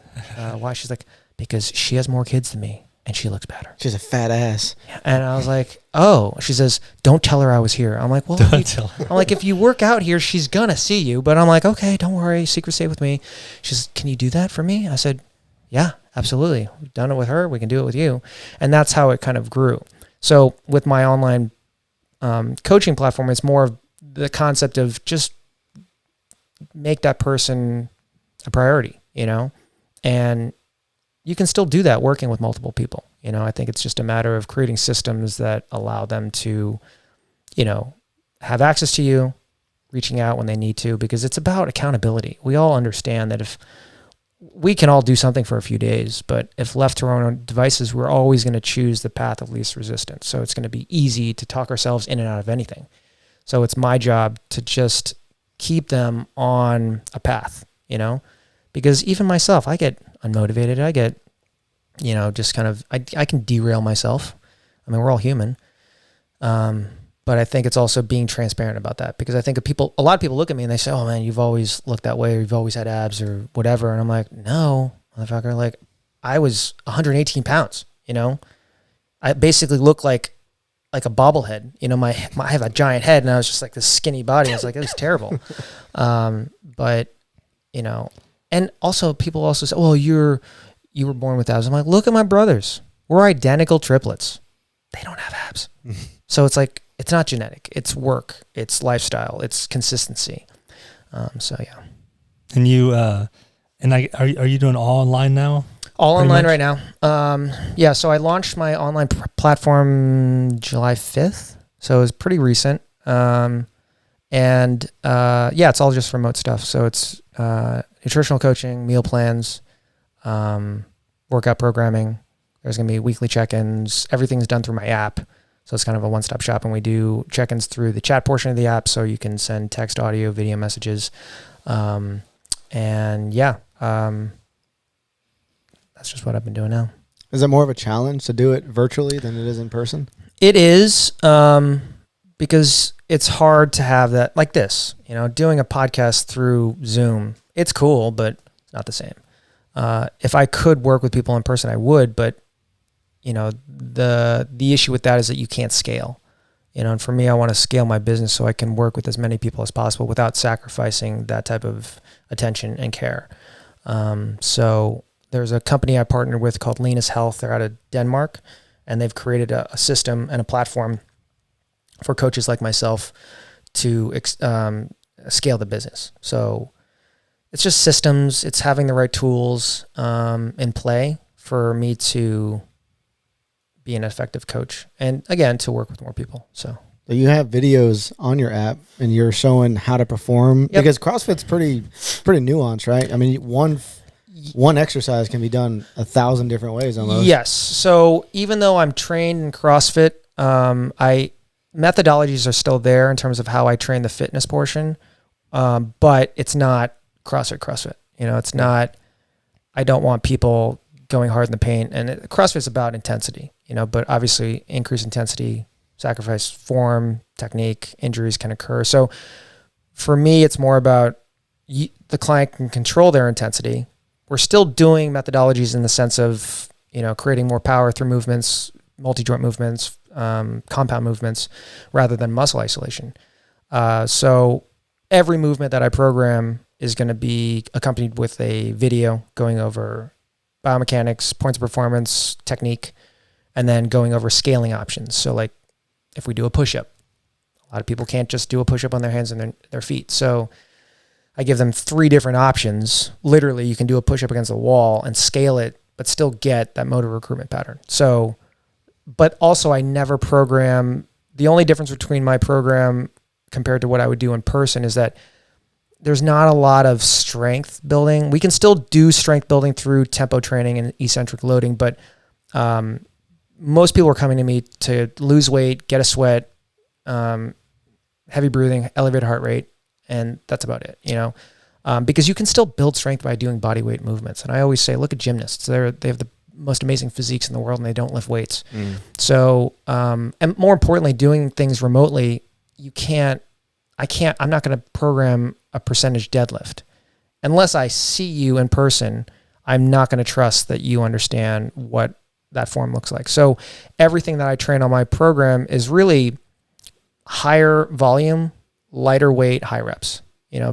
why? She's like, because she has more kids than me and she looks better. She's a fat ass. And I was like, oh. She says, don't tell her I was here. I'm like, well, I'm like, if you work out here, she's gonna see you. But I'm like, okay, don't worry, secret stay with me. She says, can you do that for me? I said, yeah, absolutely. We've done it with her. We can do it with you. And that's how it kind of grew. So with my online coaching platform, it's more of the concept of just make that person a priority, you know, and you can still do that working with multiple people. You know, I think it's just a matter of creating systems that allow them to, you know, have access to you, reaching out when they need to, because it's about accountability. We all understand that if we can all do something for a few days, but if left to our own devices, we're always going to choose the path of least resistance. So it's going to be easy to talk ourselves in and out of anything. So it's my job to just keep them on a path, you know, because even myself, I get unmotivated. I get, you know, just kind of, I can derail myself. I mean, we're all human. But I think it's also being transparent about that, because I think a lot of people look at me and they say, oh man, you've always looked that way, or you've always had abs or whatever. And I'm like, no, motherfucker. Like, I was 118 pounds, you know, I basically look like a bobblehead, you know, I have a giant head and I was just like this skinny body. I was like, it was terrible. But you know, and also people also say, well, you were born with abs. I'm like, look at my brothers. We're identical triplets. They don't have abs. So it's like, it's not genetic. It's work. It's lifestyle. It's consistency. So yeah. And you, are you doing all online now? All online right now. Yeah, so I launched my online platform July 5th. So it was pretty recent. Yeah, it's all just remote stuff. So it's nutritional coaching, meal plans, workout programming. There's going to be weekly check-ins. Everything's done through my app. So it's kind of a one-stop shop, and we do check-ins through the chat portion of the app, so you can send text, audio, video messages. And yeah, that's just what I've been doing now. Is it more of a challenge to do it virtually than it is in person? It is, because it's hard to have that like this, doing a podcast through Zoom. It's cool, but it's not the same. If I could work with people in person, I would, but the issue with that is that you can't scale. And for me, I want to scale my business so I can work with as many people as possible without sacrificing that type of attention and care. So there's a company I partnered with called Linus Health. They're out of Denmark, and they've created a system and a platform for coaches like myself to scale the business. So it's just systems. It's having the right tools in play for me to be an effective coach, and again, to work with more people. So you have videos on your app and you're showing how to perform, because CrossFit's pretty nuanced, right? I mean, one exercise can be done 1,000 different ways almost. Yes. So even though I'm trained in CrossFit, methodologies are still there in terms of how I train the fitness portion. But it's not CrossFit. It's not, I don't want people going hard in the paint, and CrossFit's about intensity, but obviously increased intensity, sacrifice form, technique, injuries can occur. So for me, it's more about the client can control their intensity. We're still doing methodologies in the sense of, creating more power through movements, multi-joint movements, compound movements, rather than muscle isolation. So every movement that I program is going to be accompanied with a video going over biomechanics, points of performance, technique, and then going over scaling options. So like if we do a push-up, a lot of people can't just do a push-up on their hands and their feet. So I give them 3 different options. Literally, you can do a push-up against a wall and scale it, but still get that motor recruitment pattern. So, but also I never program. The only difference between my program compared to what I would do in person is that there's not a lot of strength building. We can still do strength building through tempo training and eccentric loading, but most people are coming to me to lose weight, get a sweat, heavy breathing, elevated heart rate, and that's about it, because you can still build strength by doing body weight movements. And I always say, look at gymnasts. They have the most amazing physiques in the world, and they don't lift weights. So, and more importantly, doing things remotely, I'm not going to program a percentage deadlift. Unless I see you in person, I'm not going to trust that you understand what that form looks like. So everything that I train on my program is really higher volume, lighter weight, high reps,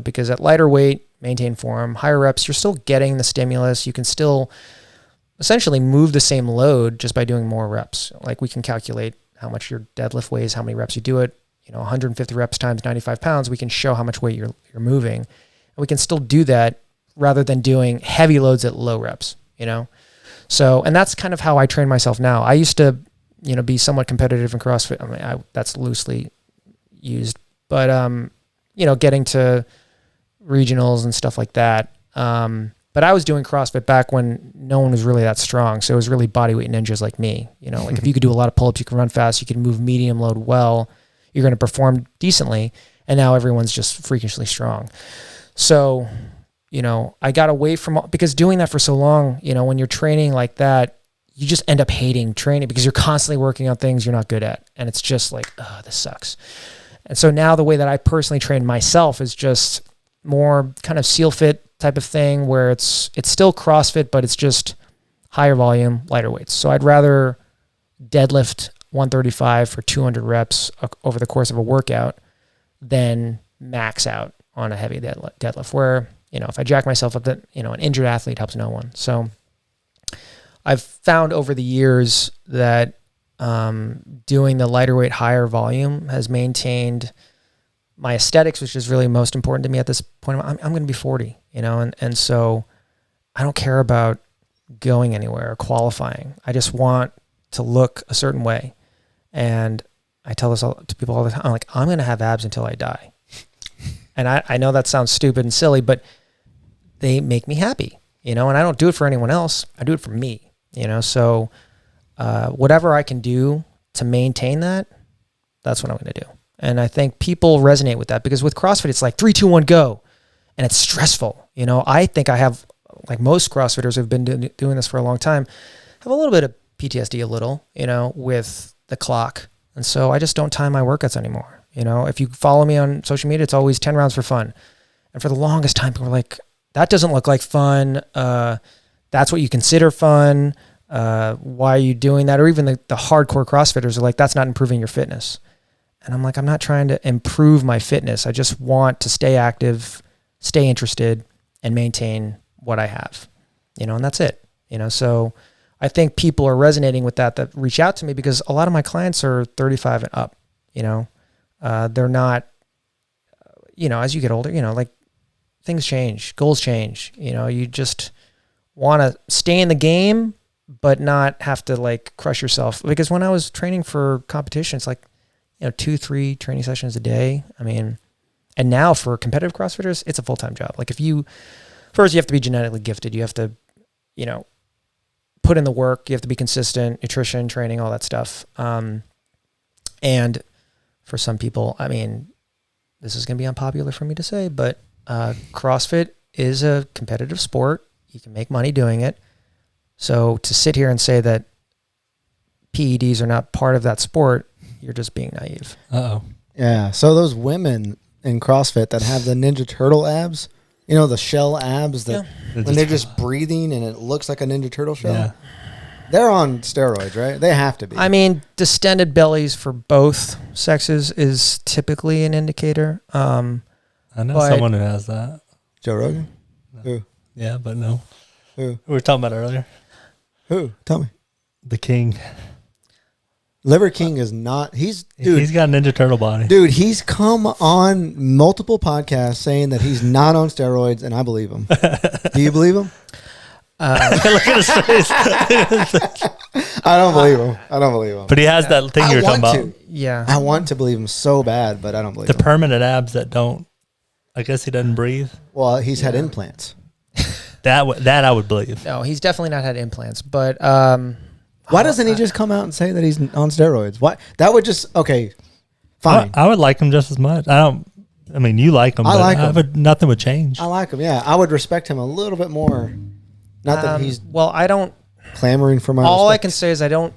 because at lighter weight, maintain form, higher reps, you're still getting the stimulus. You can still essentially move the same load just by doing more reps. Like we can calculate how much your deadlift weighs, how many reps you do it. 150 reps times 95 pounds, we can show how much weight you're moving. And we can still do that rather than doing heavy loads at low reps, So, and that's kind of how I train myself now. I used to, be somewhat competitive in CrossFit. I mean, that's loosely used, but, getting to regionals and stuff like that. But I was doing CrossFit back when no one was really that strong. So it was really bodyweight ninjas like me, like if you could do a lot of pull-ups, you can run fast, you can move medium load well, you're going to perform decently. And now everyone's just freakishly strong. So, I got away from, because doing that for so long, when you're training like that, you just end up hating training because you're constantly working on things you're not good at. And it's just like, oh, this sucks. And so now the way that I personally train myself is just more kind of SEAL fit type of thing where it's still CrossFit, but it's just higher volume, lighter weights. So I'd rather deadlift 135 for 200 reps over the course of a workout than max out on a heavy deadlift where, if I jack myself up, that, an injured athlete helps no one. So I've found over the years that doing the lighter weight, higher volume has maintained my aesthetics, which is really most important to me at this point. I'm going to be 40, and so I don't care about going anywhere or qualifying. I just want to look a certain way. And I tell this to people all the time. I'm like, I'm going to have abs until I die. And I know that sounds stupid and silly, but they make me happy, and I don't do it for anyone else. I do it for me, so whatever I can do to maintain that, that's what I'm going to do. And I think people resonate with that because with CrossFit, it's like 3, 2, 1, go. And it's stressful. I think I have, like most CrossFitters who've been doing this for a long time, have a little bit of PTSD, with the clock. And so I just don't time my workouts anymore. You know, if you follow me on social media, it's always 10 rounds for fun. And for the longest time, people were like, that doesn't look like fun. That's what you consider fun. Why are you doing that? Or even the hardcore CrossFitters are like, that's not improving your fitness. And I'm like, I'm not trying to improve my fitness. I just want to stay active, stay interested, and maintain what I have, you know, and that's it. You know, so I think people are resonating with that reach out to me, because a lot of my clients are 35 and up, you know. They're not, you know, as you get older, you know, like things change, goals change, you know, you just want to stay in the game, but not have to like crush yourself. Because when I was training for competition, it's like, you know, 2-3 training sessions a day. I mean, and now for competitive CrossFitters, it's a full-time job. Like first you have to be genetically gifted. You have to, you know, put in the work. You have to be consistent, nutrition, training, all that stuff. And for some people, I mean, this is going to be unpopular for me to say, but CrossFit is a competitive sport. You can make money doing it. So to sit here and say that PEDs are not part of that sport, you're just being naive. Uh-oh. Yeah. So those women in CrossFit that have the Ninja Turtle abs, you know, the shell abs that when they're just breathing and it looks like a Ninja Turtle shell. Yeah. They're on steroids, right? They have to be. I mean, distended bellies for both sexes is typically an indicator. I know someone who has that. Joe Rogan? No. Who? Yeah, but no. Who? We were talking about earlier. Who? Tell me. The King. Liver King is not. He's got a Ninja Turtle body. Dude, he's come on multiple podcasts saying that he's not on steroids, and I believe him. Do you believe him? Look at his face. I don't believe him. But he has that thing you're talking about. Yeah. I want to believe him so bad, but I don't believe The him. permanent abs that don't. I guess he doesn't breathe. Well, he's had implants. That I would believe. No, he's definitely not had implants. But why doesn't he just come out and say that he's on steroids? Why? That would just fine. I would like him just as much. I mean, you like him. I like him. Nothing would change. I like him. Yeah, I would respect him a little bit more. Not that he's I don't clamoring for my. All respect. I can say is I don't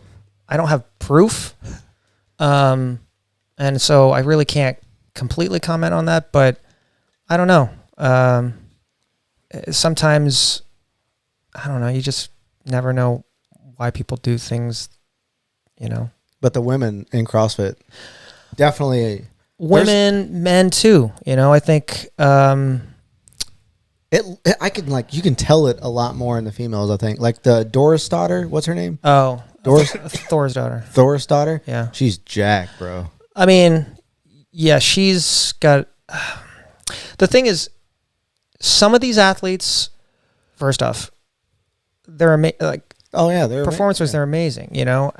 have proof, and so I really can't completely comment on that. But I don't know. Sometimes I don't know. You just never know why people do things, you know. But the women in CrossFit definitely women, men too. You know, I think. You can tell it a lot more in the females, I think. Like the Doris daughter, what's her name? Oh, Doris Thor's daughter. Thor's daughter? Yeah. She's jacked, bro. I mean, yeah, she's got the thing is some of these athletes, first off, they're like they're performance-wise, they're amazing, you know.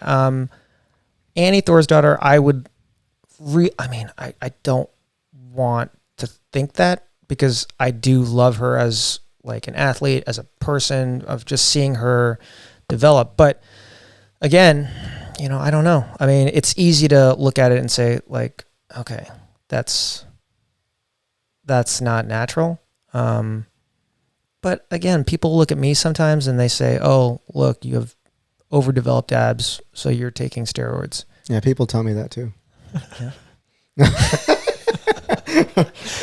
Annie Thor's daughter, I would I don't want to think that, because I do love her as like an athlete, as a person, of just seeing her develop. But again, you know, I don't know. I mean, it's easy to look at it and say like, okay, that's not natural. But again, people look at me sometimes and they say, oh, look, you have overdeveloped abs, so you're taking steroids. Yeah, people tell me that too. Yeah.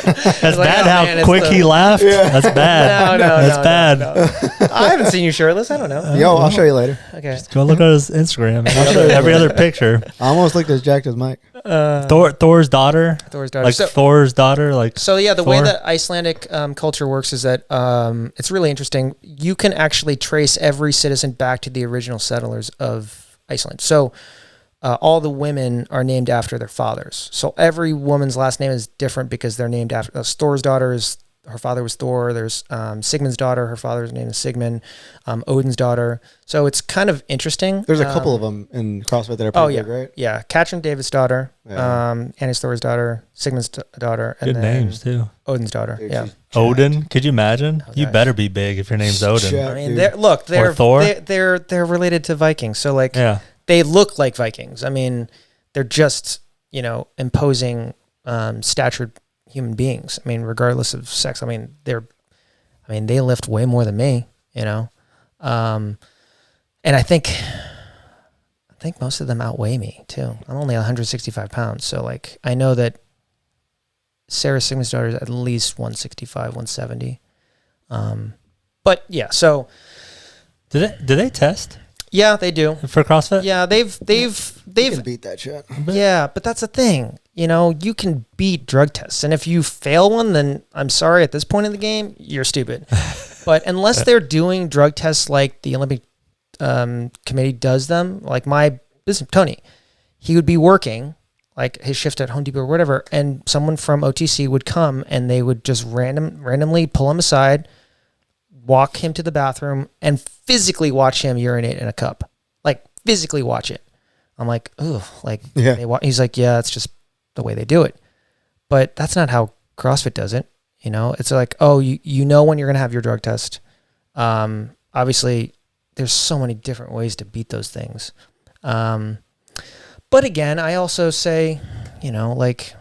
That's bad how quick he laughed. Yeah. That's bad. That's bad. No. I haven't seen you shirtless. I don't know. Yo, I'll show you later. Okay. Just go look at his Instagram. I'll show you Every later. other picture. I almost looked as jacked as Mike. Thor's daughter. Thor's daughter. Like Thor's daughter. Like so. Yeah, the Thor. way that Icelandic culture works is that it's really interesting. You can actually trace every citizen back to the original settlers of Iceland. So. All the women are named after their fathers. So every woman's last name is different because they're named after. Thor's daughter her father was Thor. There's Sigmund's daughter, her father's name is Sigmund. Odin's daughter. So it's kind of interesting. There's a couple of them in CrossFit that are pretty big, right? Yeah, Katrin David's daughter, Annie Thor's daughter, Sigmund's daughter, and good names too. Odin's daughter. Dude, yeah, Odin. Could you imagine? Oh, You gosh. better be big if your name's Odin. Jack, I mean, dude. they're Thor? they're related to Vikings. So like, Yeah. they look like Vikings. I mean, they're just, you know, imposing statured human beings. I mean, regardless of sex. I mean, they lift way more than me, you know. And I think most of them outweigh me too. I'm only 165 pounds. So like, I know that Sarah Sigmund's daughter is at least 165, 170. But yeah, so do they test? Yeah, they do for CrossFit. Yeah, they've can beat that shit. Yeah, but that's the thing. You can beat drug tests, and if you fail one, then I'm sorry. At this point in the game, you're stupid. But unless they're doing drug tests like the Olympic committee does them, like my business Tony, he would be working like his shift at Home Depot or whatever, and someone from OTC would come and they would just randomly pull him aside, walk him to the bathroom, and physically watch him urinate in a cup. Like physically watch it. I'm like, oh, like he's like, yeah, it's just the way they do it. But that's not how CrossFit does it. It's like, oh, you know when you're gonna have your drug test. Obviously, there's so many different ways to beat those things. But again, I also say, like,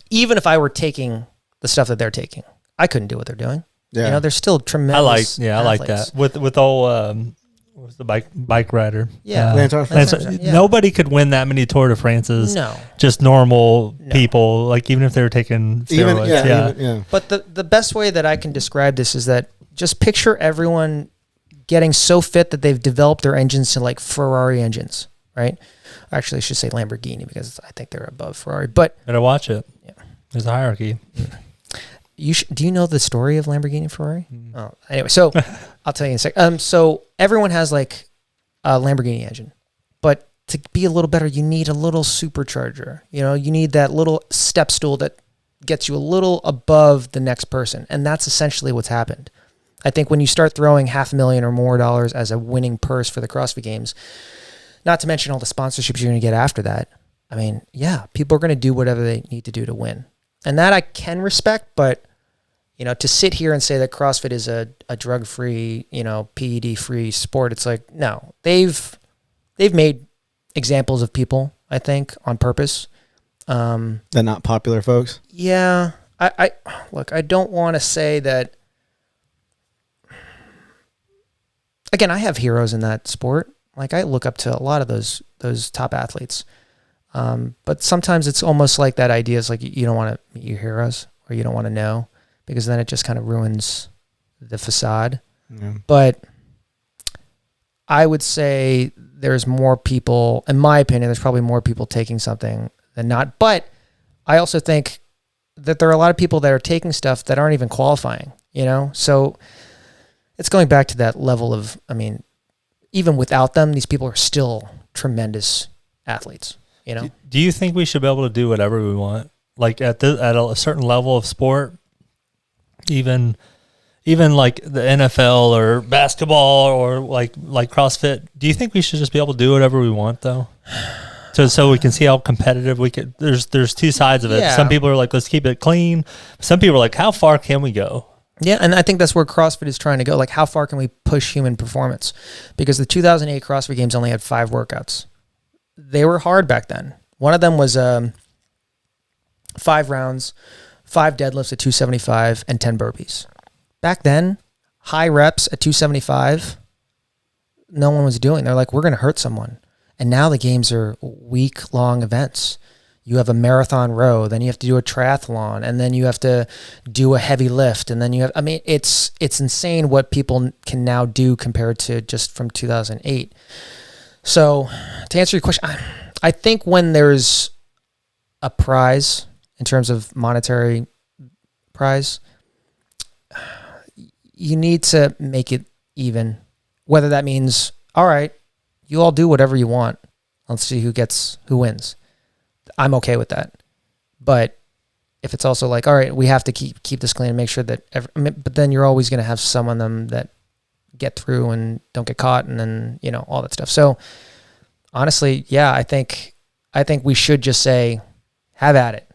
even if I were taking the stuff that they're taking, I couldn't do what they're doing. Yeah. They're still tremendous. I like that with all what was the bike rider? Yeah, Lance Armstrong. Nobody could win that many Tour de France's. No, just normal people. Like even if they were taking steroids. Even. But the best way that I can describe this is that just picture everyone getting so fit that they've developed their engines to like Ferrari engines, right? Actually, I should say Lamborghini because I think they're above Ferrari. But better watch it. Yeah, there's a hierarchy. Do you know the story of Lamborghini and Ferrari? Oh, anyway, so I'll tell you in a sec. So everyone has like a Lamborghini engine, but to be a little better, you need a little supercharger. You need that little step stool that gets you a little above the next person, and that's essentially what's happened. I think when you start throwing $500,000 or more as a winning purse for the CrossFit Games, not to mention all the sponsorships you're going to get after that. I mean, yeah, people are going to do whatever they need to do to win, and that I can respect, but. To sit here and say that CrossFit is a drug-free, PED-free sport, it's like, no. They've made examples of people, I think, on purpose. They're not popular folks? Yeah. I look, I don't want to say that... Again, I have heroes in that sport. Like, I look up to a lot of those top athletes. But sometimes it's almost like that idea is like you don't want to meet your heroes or you don't want to know. Because then it just kind of ruins the facade. Yeah. But I would say there's more people, in my opinion, there's probably more people taking something than not. But I also think that there are a lot of people that are taking stuff that aren't even qualifying, So it's going back to that level of, even without them, these people are still tremendous athletes, Do you think we should be able to do whatever we want? Like at a certain level of sport? Even like the NFL or basketball or like CrossFit, do you think we should just be able to do whatever we want though? So we can see how competitive we could. There's two sides of it. Yeah. Some people are like, let's keep it clean. Some people are like, how far can we go? Yeah, and I think that's where CrossFit is trying to go. Like, how far can we push human performance? Because the 2008 CrossFit Games only had 5 workouts. They were hard back then. One of them was 5 rounds. 5 deadlifts at 275 and 10 burpees. Back then, high reps at 275, no one was doing. They're like, we're going to hurt someone. And now the games are week-long events. You have a marathon row, then you have to do a triathlon, and then you have to do a heavy lift, and then you have, it's insane what people can now do compared to just from 2008. So to answer your question, I think when there's a prize in terms of monetary prize, you need to make it even. Whether that means, all right, you all do whatever you want. Let's see who wins. I'm okay with that. But if it's also like, all right, we have to keep this clean and make sure that, but then you're always going to have some of them that get through and don't get caught, and then all that stuff. So honestly, yeah, I think we should just say, have at it.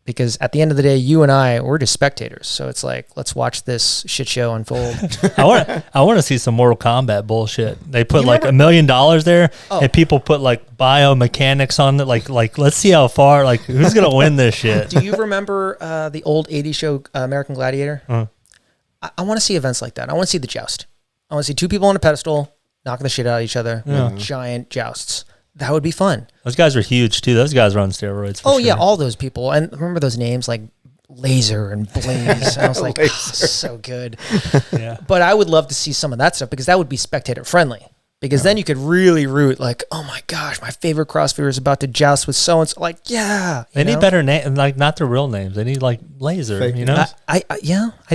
Because at the end of the day, you and we're just spectators. So it's like, let's watch this shit show unfold. I want to see some Mortal Kombat bullshit. They put like $1 million there, and people put like biomechanics on it. Like let's see how far. Like who's gonna win this shit? Do you remember the old '80s show American Gladiator? I want to see events like that. I want to see the joust. I want to see 2 people on a pedestal knocking the shit out of each other. Giant jousts. that would be fun. Those guys were huge too. Those guys were on steroids. For Oh sure. yeah, all those people. And remember those names like Laser and Blaze. And I was like, so good. Yeah. But I would love to see some of that stuff because that would be spectator friendly. Because then you could really root like, oh my gosh, my favorite CrossFitter is about to joust with so and so. Like, yeah, They need better names, like not their real names. They need like Laser, Fake you know. I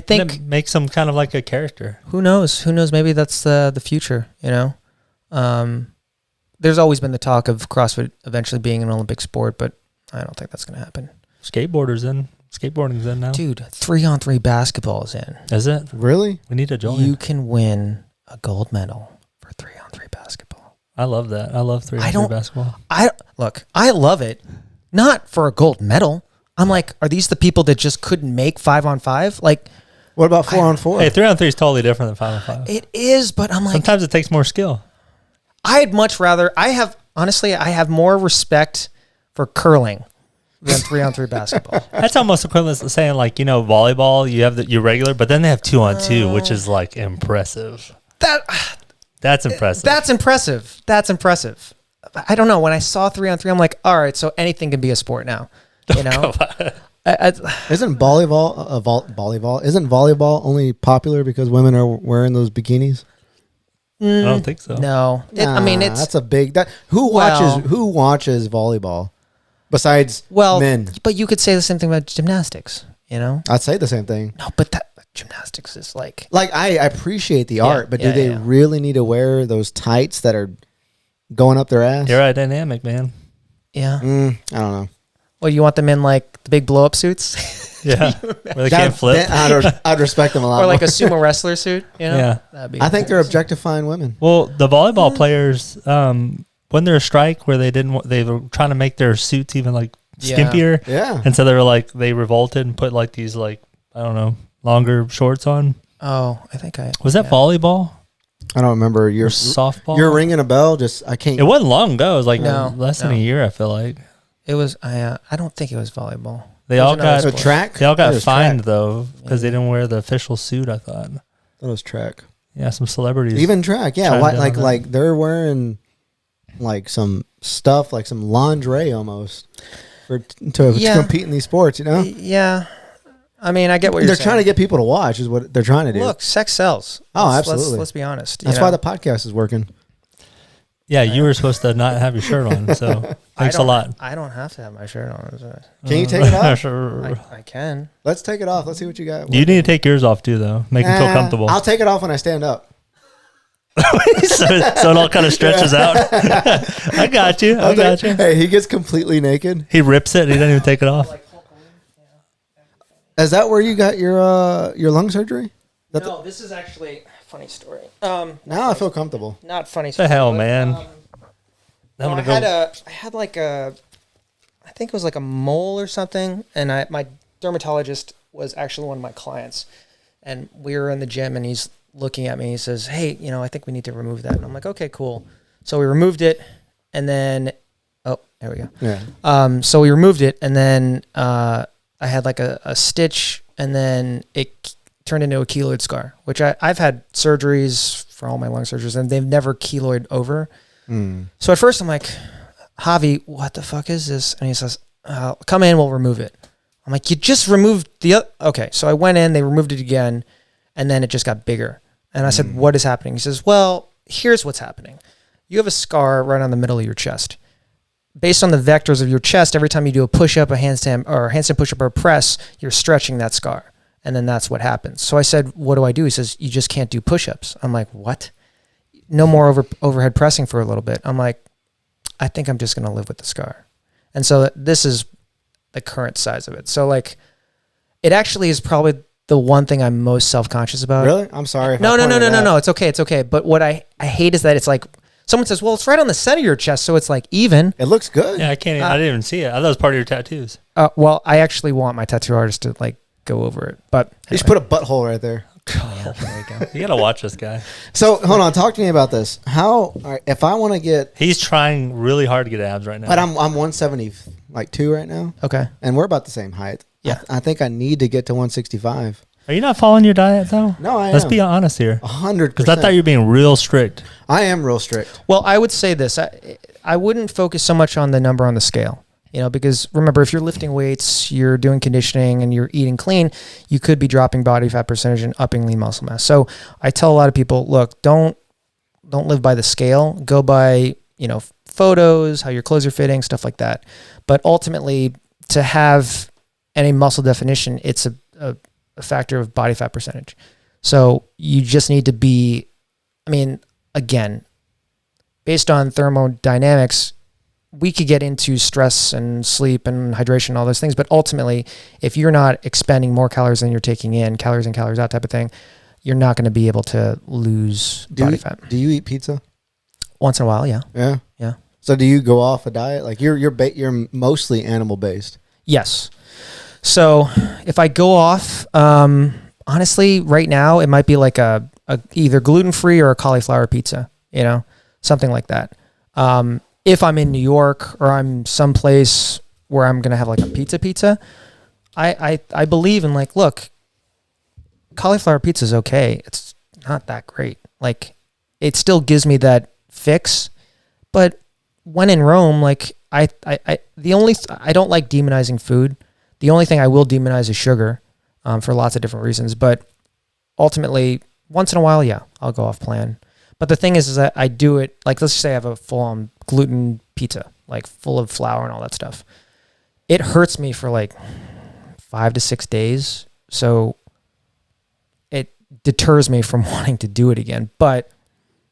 think make some kind of like a character. who knows? Maybe that's the future. You know, there's always been the talk of CrossFit eventually being an Olympic sport, but I don't think that's going to happen. Skateboarding's in now. Dude, 3-on-3 basketball is in. Is it? Really? We need to join. You can win a gold medal for 3-on-3 basketball. I love that. I love 3-on-3 basketball. I love it. Not for a gold medal. I'm like, are these the people that just couldn't make 5-on-5? Like, what about 4-on-4? Hey, 3-on-3 is totally different than 5-on-5. it is, but I'm like, Sometimes it takes more skill. I'd much rather. I have more respect for curling than 3-on-3 basketball. That's almost equivalent to saying, like, you know, volleyball, you have your regular, but then they have 2-on-2, which is like impressive. That's impressive. That's impressive. I don't know. When I saw 3-on-3, I'm like, all right, so anything can be a sport now. You know, Isn't volleyball only popular because women are wearing those bikinis? I don't think so. No, I mean it's that's a big. Who watches volleyball besides men? But you could say the same thing about gymnastics. You know, I'd say the same thing. no, but that gymnastics is like I appreciate the art, but do yeah, they yeah. really need to wear those tights that are going up their ass? Aerodynamic, man. yeah. I don't know. Well, you want them in like the big blow up suits, Yeah. Where they can't flip. I'd respect them a lot. or like a more. sumo wrestler suit. You know, Yeah. that'd be I think they're objectifying women. Well, the volleyball players, when there a strike where they were trying to make their suits even like skimpier. Yeah. And so they revolted and put like these, like, I don't know, longer shorts on. Oh, I think Was that volleyball I don't remember. or You're softball? You're ringing a bell. Just I can't. It wasn't long ago. It was like No, less than no. a year, I feel like. It was. I don't think it was volleyball. They It was all another got sport. track. They all It got was fined track. though because they didn't wear the official suit. I thought. That was track. Yeah, some celebrities. Even track. Yeah, chimed in on that. like they're wearing like some stuff, like some lingerie almost to compete in these sports. You know, Yeah, I mean, I get what you're they're saying. trying to get people to watch. Is what they're trying to do. Look, sex sells. Oh, Let's- absolutely. Let's be honest. That's why the podcast is working. Yeah, you were supposed to not have your shirt on, so thanks a lot. I don't have to have my shirt on. Can you take it off? Sure. I can. Let's take it off. Let's see what you got. You need to take yours off too, though. Make them feel comfortable. I'll take it off when I stand up. so it all kind of stretches out. I got you. I got you. Hey, he gets completely naked. He rips it. He doesn't even take it off. Is that where you got your lung surgery? No, this is actually funny story. Now I feel comfortable. Not funny. What the hell, but, man? no, I'm I gonna go. had like a, I think it was like a mole or something, and my dermatologist was actually one of my clients, and we were in the gym, and he's looking at me. He says, "Hey, I think we need to remove that." And I'm like, "Okay, cool." So we removed it, and then, oh, there we go. Yeah. So we removed it, and then I had like a stitch, and then it turned into a keloid scar, which I've had surgeries for all my lung surgeries, and they've never keloid over. So at first I'm like, Javi, what the fuck is this? And he says, come in, we'll remove it. I'm like, you just removed the other. Okay. So I went in, they removed it again, and then it just got bigger. And I said, what is happening? He says, well, here's what's happening. You have a scar right on the middle of your chest. Based on the vectors of your chest, every time you do a push-up, a handstand push-up, or a press, you're stretching that scar. And then that's what happens. So I said, what do I do? He says, you just can't do push-ups. I'm like, what? No more overhead pressing for a little bit. I'm like, I think I'm just going to live with the scar. And so this is the current size of it. So like, it actually is probably the one thing I'm most self-conscious about. Really? I'm sorry. No. It's okay. It's okay. But what I hate is that it's like, someone says, well, it's right on the center of your chest, so it's like even. It looks good. Yeah, I can't. I didn't even see it. I thought it was part of your tattoos. Well, I actually want my tattoo artist to like go over it. But You should put a butthole right there. yeah, there you go. You gotta watch this guy. So hold on, talk to me about this. All right, if I want to get, He's trying really hard to get abs right now. but I'm 172 right now, Okay. and we're about the same height. Yeah. I think I need to get to 165. Are you not following your diet though? No, I am. Let's be honest here. 100%. Because I thought you were being real strict. I am real strict. Well, I would say this. I wouldn't focus so much on the number on the scale, because remember, if you're lifting weights, you're doing conditioning, and you're eating clean, you could be dropping body fat percentage and upping lean muscle mass. So I tell a lot of people, look, don't live by the scale. Go by, photos, how your clothes are fitting, stuff like that. But ultimately, to have any muscle definition, it's a factor of body fat percentage. So you just need to be, again, based on thermodynamics, we could get into stress and sleep and hydration and all those things. But ultimately, if you're not expending more calories than you're taking in, calories in, calories out type of thing, you're not going to be able to lose body fat. Do you eat pizza? Once in a while, yeah. Yeah. Yeah. So do you go off a diet? Like you're mostly animal based. Yes. So if I go off, honestly, right now it might be like a either gluten-free or a cauliflower pizza, something like that. If I'm in New York or I'm someplace where I'm going to have like a pizza, I believe in look, cauliflower pizza is okay. It's not that great. It still gives me that fix, but when in Rome, I don't like demonizing food. The only thing I will demonize is sugar, for lots of different reasons. But ultimately, once in a while, yeah, I'll go off plan. But the thing is that I do it, let's just say I have a full-on gluten pizza, full of flour and all that stuff. It hurts me for 5 to 6 days. So it deters me from wanting to do it again. But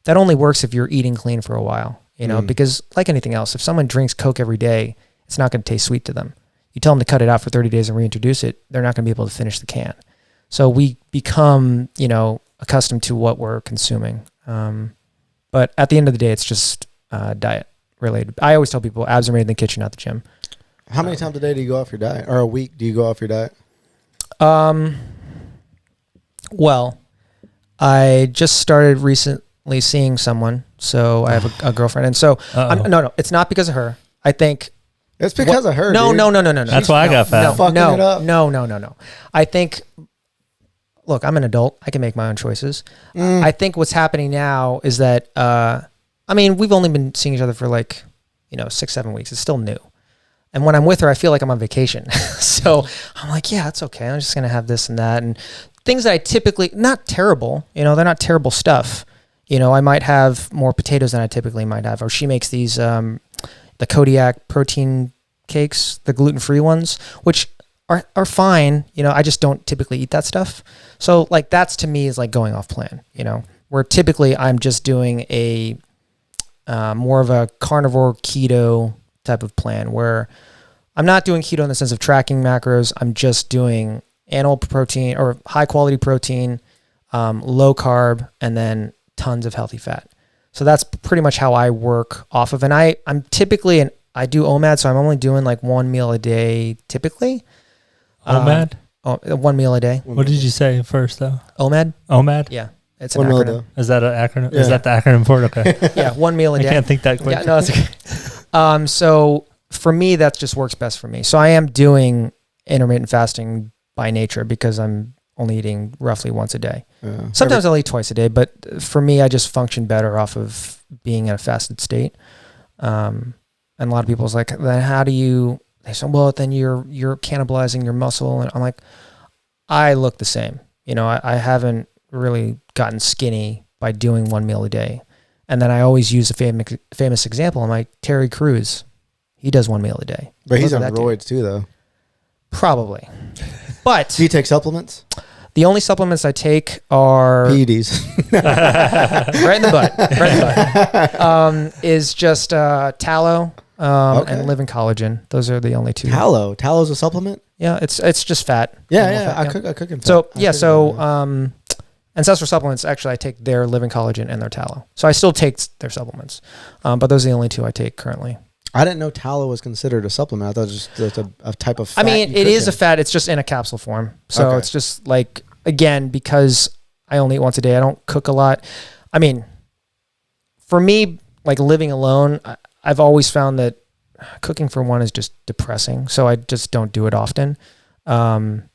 that only works if you're eating clean for a while, because like anything else, if someone drinks Coke every day, it's not going to taste sweet to them. You tell them to cut it out for 30 days and reintroduce it, they're not going to be able to finish the can. So we become, accustomed to what we're consuming. But at the end of the day, it's just diet related. I always tell people abs are made in the kitchen, not the gym. How many times a day do you go off your diet? Or a week do you go off your diet? Well, I just started recently seeing someone. So I have a girlfriend. And so, no, it's not because of her. I think... It's because of her. No. That's why I got fat. No. I think, look, I'm an adult. I can make my own choices. I think what's happening now is that, we've only been seeing each other for 6-7 weeks. It's still new. And when I'm with her, I feel like I'm on vacation. So I'm like, yeah, it's okay. I'm just going to have this and that. And things that I typically, not terrible, they're not terrible stuff. I might have more potatoes than I typically might have. Or she makes these, the Kodiak protein cakes, the gluten-free ones, which are fine. I just don't typically eat that stuff. So that's to me is going off plan, where typically I'm just doing a more of a carnivore keto type of plan where I'm not doing keto in the sense of tracking macros. I'm just doing animal protein or high quality protein, low carb, and then tons of healthy fat. So that's pretty much how I work off of. And I'm typically, I do OMAD, so I'm only doing 1 meal a day typically. OMAD? 1 meal a day. What did you say first though? OMAD? OMAD? Yeah. It's an acronym. Is that an acronym? Yeah. Is that the acronym for it? Okay. Yeah, 1 meal a day. I can't think that quick. Yeah, no, it's okay. So for me, that just works best for me. So I am doing intermittent fasting by nature because I'm only eating roughly once a day. Yeah. Sometimes I'll eat twice a day, but for me, I just function better off of being in a fasted state. And a lot of people's like, then how do you, they say, well, then you're cannibalizing your muscle. And I'm like, I look the same. I haven't really gotten skinny by doing 1 meal a day. And then I always use a famous example. I'm like, Terry Crews, he does 1 meal a day. But he's on roids too, though. Probably. But do you take supplements? The only supplements I take are PEDs. right in the butt. Is just tallow and living collagen. Those are the only two. Tallow's a supplement? Yeah, it's just fat. Yeah. I cook in fat. So Ancestral Supplements, actually I take their living collagen and their tallow. So I still take their supplements. But those are the only two I take currently. I didn't know tallow was considered a supplement. I thought it was just a type of fat. It is a fat. It's just in a capsule form. So It's just again, because I only eat once a day, I don't cook a lot. For me, living alone, I've always found that cooking for one is just depressing. So I just don't do it often.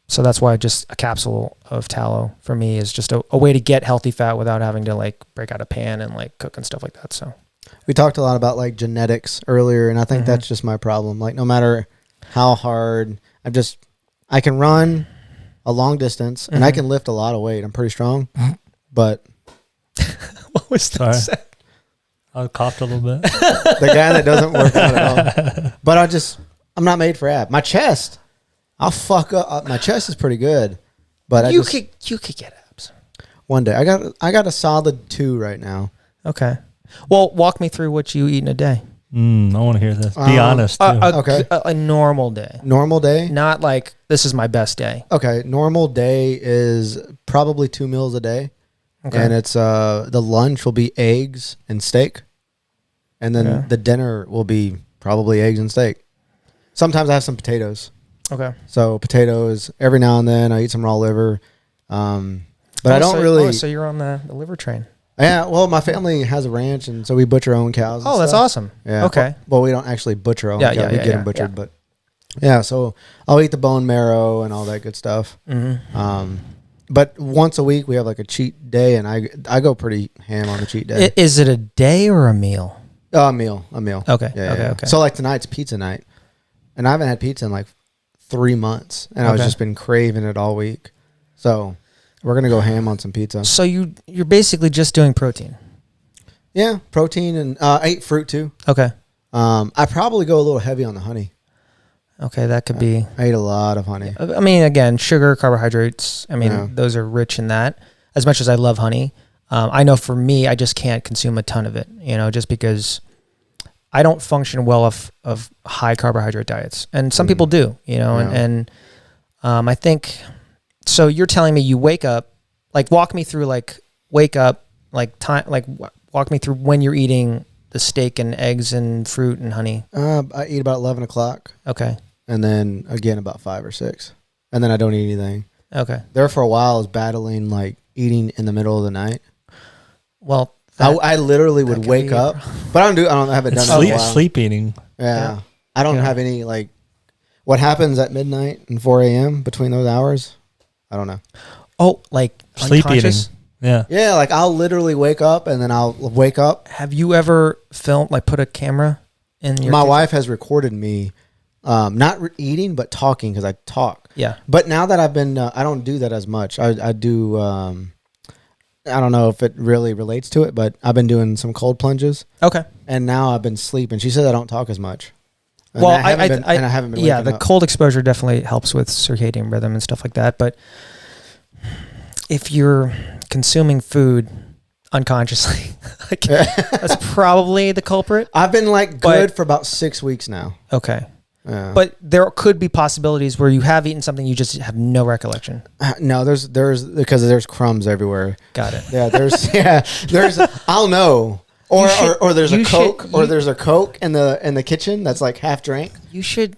So that's why just a capsule of tallow for me is just a way to get healthy fat without having to like break out a pan and like cook and stuff like that. So we talked a lot about like genetics earlier, and I think that's just my problem. Like no matter how hard, I can run a long distance and I can lift a lot of weight. I'm pretty strong, but what was that? I coughed a little bit. The guy that doesn't work out at all. But I'm not made for ab. My chest, I'll fuck up. My chest is pretty good, but you could get abs one day. I got a solid 2 right now. Okay. Well, walk me through what you eat in a day. I want to hear this. Be honest. Too. Okay. A normal day. Normal day? Not like this is my best day. Okay. Normal day is probably 2 meals a day. Okay. And it's the lunch will be eggs and steak. And then the dinner will be probably eggs and steak. Sometimes I have some potatoes. Okay. So potatoes, every now and then I eat some raw liver. But I don't really. Oh, so you're on the liver train. Yeah, well, my family has a ranch, and so we butcher our own cows. Oh, that's awesome. Yeah. Okay. Well, we don't actually butcher our own cows. We get them butchered, but yeah. So I'll eat the bone marrow and all that good stuff. Mm-hmm. But once a week we have like a cheat day, and I go pretty ham on the cheat day. Is it a day or a meal? A meal. Okay. Yeah. So like tonight's pizza night, and I haven't had pizza in like 3 months, and I've just been craving it all week. So we're gonna go ham on some pizza. So you're basically just doing protein. Yeah, protein, and I eat fruit too. Okay. I probably go a little heavy on the honey. Okay, that could be. I eat a lot of honey. I mean, again, sugar, carbohydrates. I mean, those are rich in that. As much as I love honey, I know for me, I just can't consume a ton of it. Just because I don't function well off of high carbohydrate diets, and some people do. And I think. So you're telling me you wake up, like walk me through like wake up, like time, like walk me through when you're eating the steak and eggs and fruit and honey. I eat about 11 o'clock. Okay. And then again about 5 or 6. And then I don't eat anything. Okay. There for a while I was battling like eating in the middle of the night. Well, I literally would wake up, but I haven't done it in a while. Sleep eating. Yeah. I don't have any like, what happens at midnight and 4 a.m. between those hours? I don't know. Oh, like sleep eating. Yeah. Yeah, like I'll literally wake up and then I'll wake up. Have you ever filmed, like put a camera in your My kitchen? wife has recorded me not eating, but talking because I talk. Yeah. But now that I've been, I don't do that as much. I do, I don't know if it really relates to it, but I've been doing some cold plunges. Okay. And now I've been sleeping. She says I don't talk as much. And Well, I haven't been yeah, waking the up. cold exposure definitely helps with circadian rhythm and stuff like that. But if you're consuming food unconsciously, like, that's probably the culprit. I've been like good for about 6 weeks now. Okay. Yeah. But there could be possibilities where you have eaten something you just have no recollection. No, there's because there's crumbs everywhere. Got it. Yeah, there's I'll know. Or there's a Coke there's a Coke in the kitchen that's like half drank. You should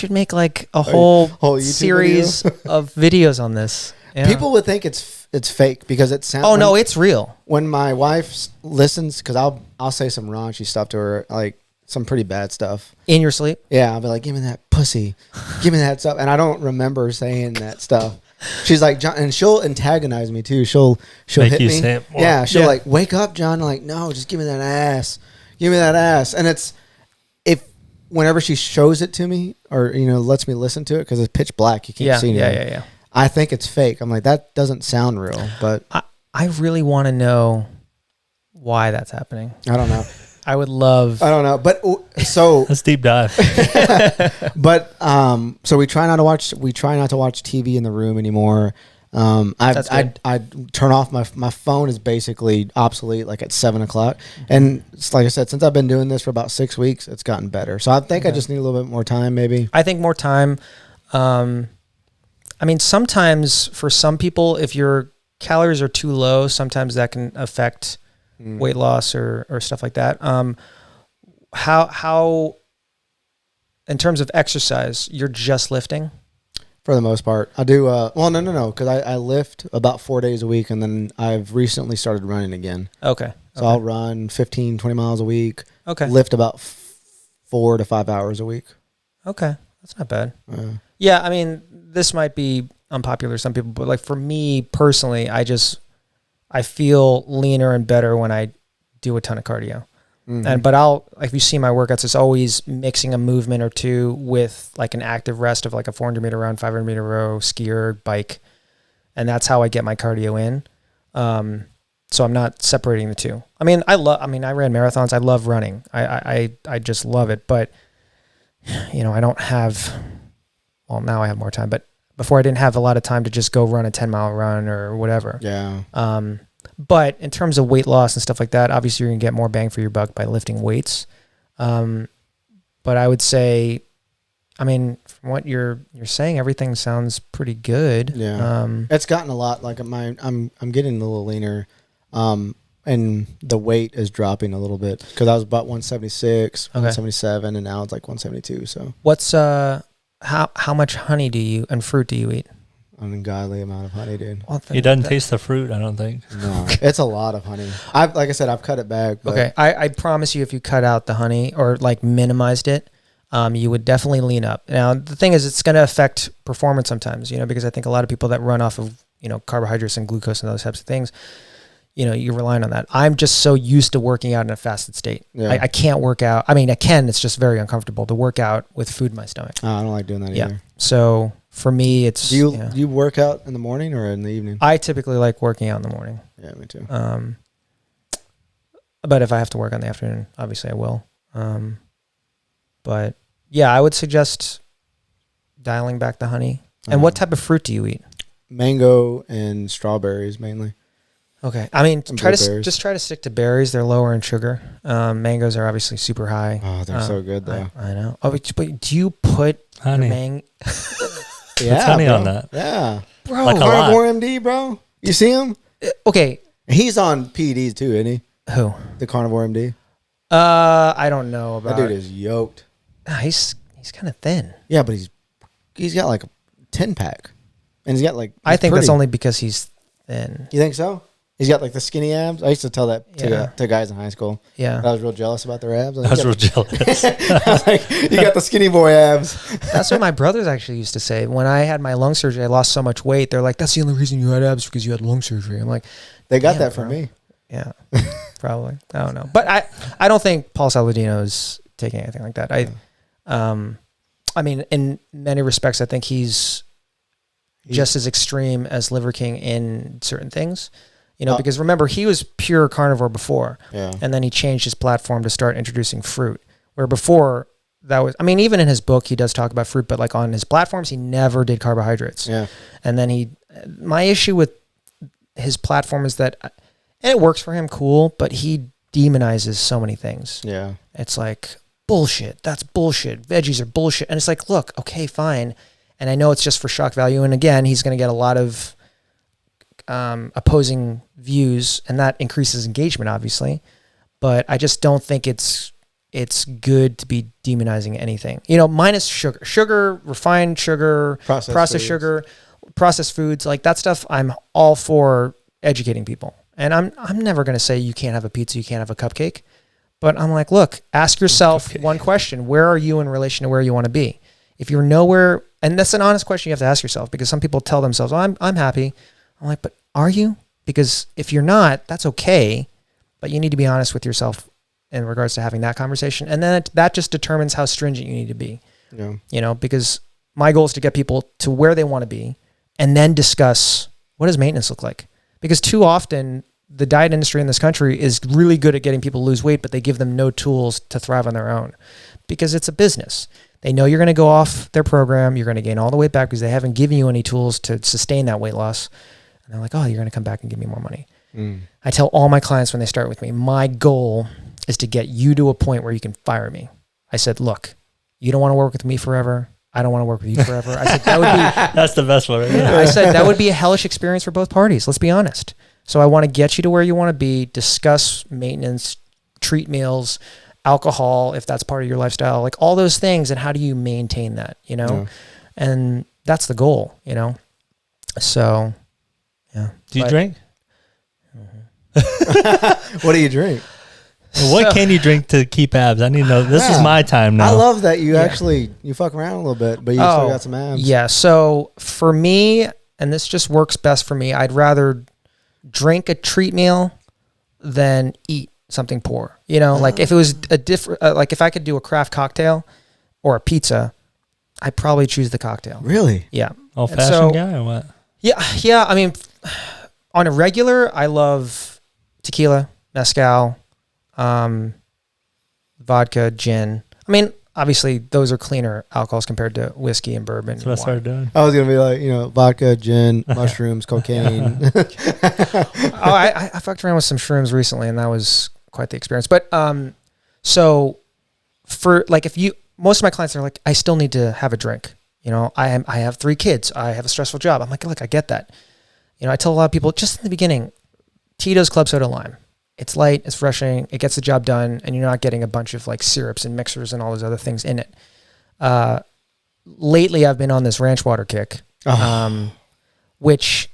make like a whole series of videos on this. Yeah. People would think it's fake because it sounds. Oh no, it's real. When my wife listens, because I'll say some raunchy stuff to her, like some pretty bad stuff In your sleep? Yeah, I'll be like, "Give me that pussy, give me that stuff," and I don't remember saying that stuff. She's like, John, and she'll antagonize me too. She'll Make hit you me. say it more. Yeah, she'll like, "Wake up, John." I'm like, "No, just give me that ass. Give me that ass." And it's whenever she shows it to me or lets me listen to it because it's pitch black, you can't see anything. Yeah. I think it's fake. I'm like, that doesn't sound real, but I really want to know why that's happening. I don't know. I would love. I don't know, but so let's deep dive. But so we try not to watch TV in the room anymore. I turn off my phone is basically obsolete like at 7 o'clock, and like I said, since I've been doing this for about 6 weeks, it's gotten better. So I think I just need a little bit more time, maybe. I think more time. I mean, sometimes for some people, if your calories are too low, sometimes that can affect weight loss or stuff like that. How in terms of exercise, you're just lifting? For the most part. I do, no, because I lift about 4 days a week, and then I've recently started running again. Okay. So I'll run 15, 20 miles a week. Okay. Lift about 4 to 5 hours a week. Okay. That's not bad. Yeah, I mean, this might be unpopular to some people, but like for me personally, I feel leaner and better when I do a ton of cardio. But like if you see my workouts, it's always mixing a movement or two with like an active rest of like a 400 meter run, 500 meter row, skier, bike. And that's how I get my cardio in. So I'm not separating the two. I mean, I ran marathons. I love running. I just love it. But I don't have, well, now I have more time, but before I didn't have a lot of time to just go run a 10-mile run or whatever. Yeah. But in terms of weight loss and stuff like that, obviously you're going to get more bang for your buck by lifting weights. But I would say, I mean, from what you're saying, everything sounds pretty good. Yeah. It's gotten a lot. Like I'm getting a little leaner. And the weight is dropping a little bit because I was about 176, 177, and now it's like 172. So what's how much honey and fruit do you eat? An ungodly amount of honey, dude. Well, he doesn't taste the fruit, I don't think. No, it's a lot of honey. Like I said, I've cut it back. But okay, I promise you, if you cut out the honey or like minimized it, you would definitely lean up. Now the thing is, it's going to affect performance sometimes, because I think a lot of people that run off of carbohydrates and glucose and those types of things, you're relying on that. I'm just so used to working out in a fasted state. Yeah. I can't work out. I mean, I can. It's just very uncomfortable to work out with food in my stomach. Oh, I don't like doing that either. So for me, it's... Do you work out in the morning or in the evening? I typically like working out in the morning. Yeah, me too. But if I have to work on the afternoon, obviously I will. But yeah, I would suggest dialing back the honey. And what type of fruit do you eat? Mango and strawberries mainly. Okay. I mean, try to stick to berries. They're lower in sugar. Mangoes are obviously super high. Oh, they're so good though. I know. Oh, but do you put honey? Yeah, honey bro. on that. Yeah, bro. Like Carnivore MD, bro. You see him? Okay. He's on PEDs too, isn't he? Who? The Carnivore MD. I don't know about. That dude is yoked. He's kind of thin. Yeah, but he's got like a 10-pack, and he's got like. I think that's only because he's thin. You think so? He's got like the skinny abs. I used to tell that to guys in high school. Yeah. I was real jealous about their abs. I was real jealous. I was like, you got the skinny boy abs. That's what my brothers actually used to say. When I had my lung surgery, I lost so much weight. They're like, that's the only reason you had abs because you had lung surgery. I'm like, they got that from me. Yeah, probably. I don't know. But I don't think Paul Saladino is taking anything like that. I mean, in many respects, I think he's just as extreme as Liver King in certain things. Because remember, he was pure carnivore before, and then he changed his platform to start introducing fruit. Where before, even in his book, he does talk about fruit, but like on his platforms, he never did carbohydrates. Yeah. And then my issue with his platform is that, and it works for him, cool, but he demonizes so many things. Yeah. It's like, bullshit, that's bullshit. Veggies are bullshit. And it's like, look, okay, fine. And I know it's just for shock value. And again, he's going to get a lot of opposing views, and that increases engagement, obviously. But I just don't think it's good to be demonizing anything. Minus sugar, refined sugar, processed sugar, processed foods, like that stuff. I'm all for educating people, and I'm never going to say you can't have a pizza, you can't have a cupcake. But I'm like, look, ask yourself one question: where are you in relation to where you want to be? If you're nowhere, and that's an honest question you have to ask yourself, because some people tell themselves, "Oh, I'm happy." I'm like, but are you? Because if you're not, that's okay, but you need to be honest with yourself in regards to having that conversation. And then that just determines how stringent you need to be. Yeah. Because my goal is to get people to where they want to be and then discuss, what does maintenance look like? Because too often the diet industry in this country is really good at getting people to lose weight, but they give them no tools to thrive on their own because it's a business. They know you're going to go off their program. You're going to gain all the weight back because they haven't given you any tools to sustain that weight loss. And they're like, oh, you're going to come back and give me more money. I tell all my clients when they start with me, my goal is to get you to a point where you can fire me. I said, look, you don't want to work with me forever. I don't want to work with you forever. I said, that would be... That's the best one. Right? Yeah, I said, that would be a hellish experience for both parties. Let's be honest. So I want to get you to where you want to be, discuss maintenance, treat meals, alcohol, if that's part of your lifestyle, like all those things. And how do you maintain that, And that's the goal, So... Yeah. Do you drink? What do you drink? What can you drink to keep abs? I need to know. This is my time now. I love that you actually, you fuck around a little bit, but you still got some abs. Yeah. So for me, and this just works best for me. I'd rather drink a treat meal than eat something poor. You know, like if it was a different, like if I could do a craft cocktail or a pizza, I'd probably choose the cocktail. Really? Yeah. Old-fashioned guy or what? Yeah. I mean, on a regular, I love tequila, mezcal, vodka, gin. I mean, obviously, those are cleaner alcohols compared to whiskey and bourbon. That's what I started doing. I was gonna be like, vodka, gin, mushrooms, cocaine. I fucked around with some shrooms recently, and that was quite the experience. But so for like, most of my clients are like, I still need to have a drink. I have 3 kids. I have a stressful job. I'm like, look, I get that. I tell a lot of people just in the beginning, Tito's Club Soda Lime. It's light, it's refreshing, it gets the job done, and you're not getting a bunch of like syrups and mixers and all those other things in it. Lately, I've been on this ranch water kick, which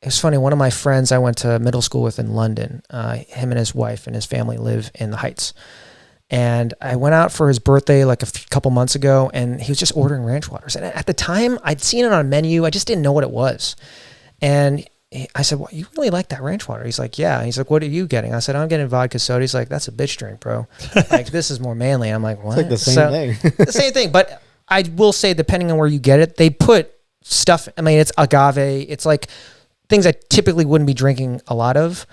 is funny. One of my friends I went to middle school with in London, him and his wife and his family live in the Heights. And I went out for his birthday like a couple months ago, and he was just ordering ranch waters. And at the time, I'd seen it on a menu. I just didn't know what it was. And I said, well, you really like that ranch water? He's like, yeah. He's like, what are you getting? I said, I'm getting vodka soda. He's like, that's a bitch drink, bro. Like, this is more manly. I'm like, what? It's like the same thing. The same thing. But I will say, depending on where you get it, they put stuff. I mean, it's agave. It's like things I typically wouldn't be drinking a lot of.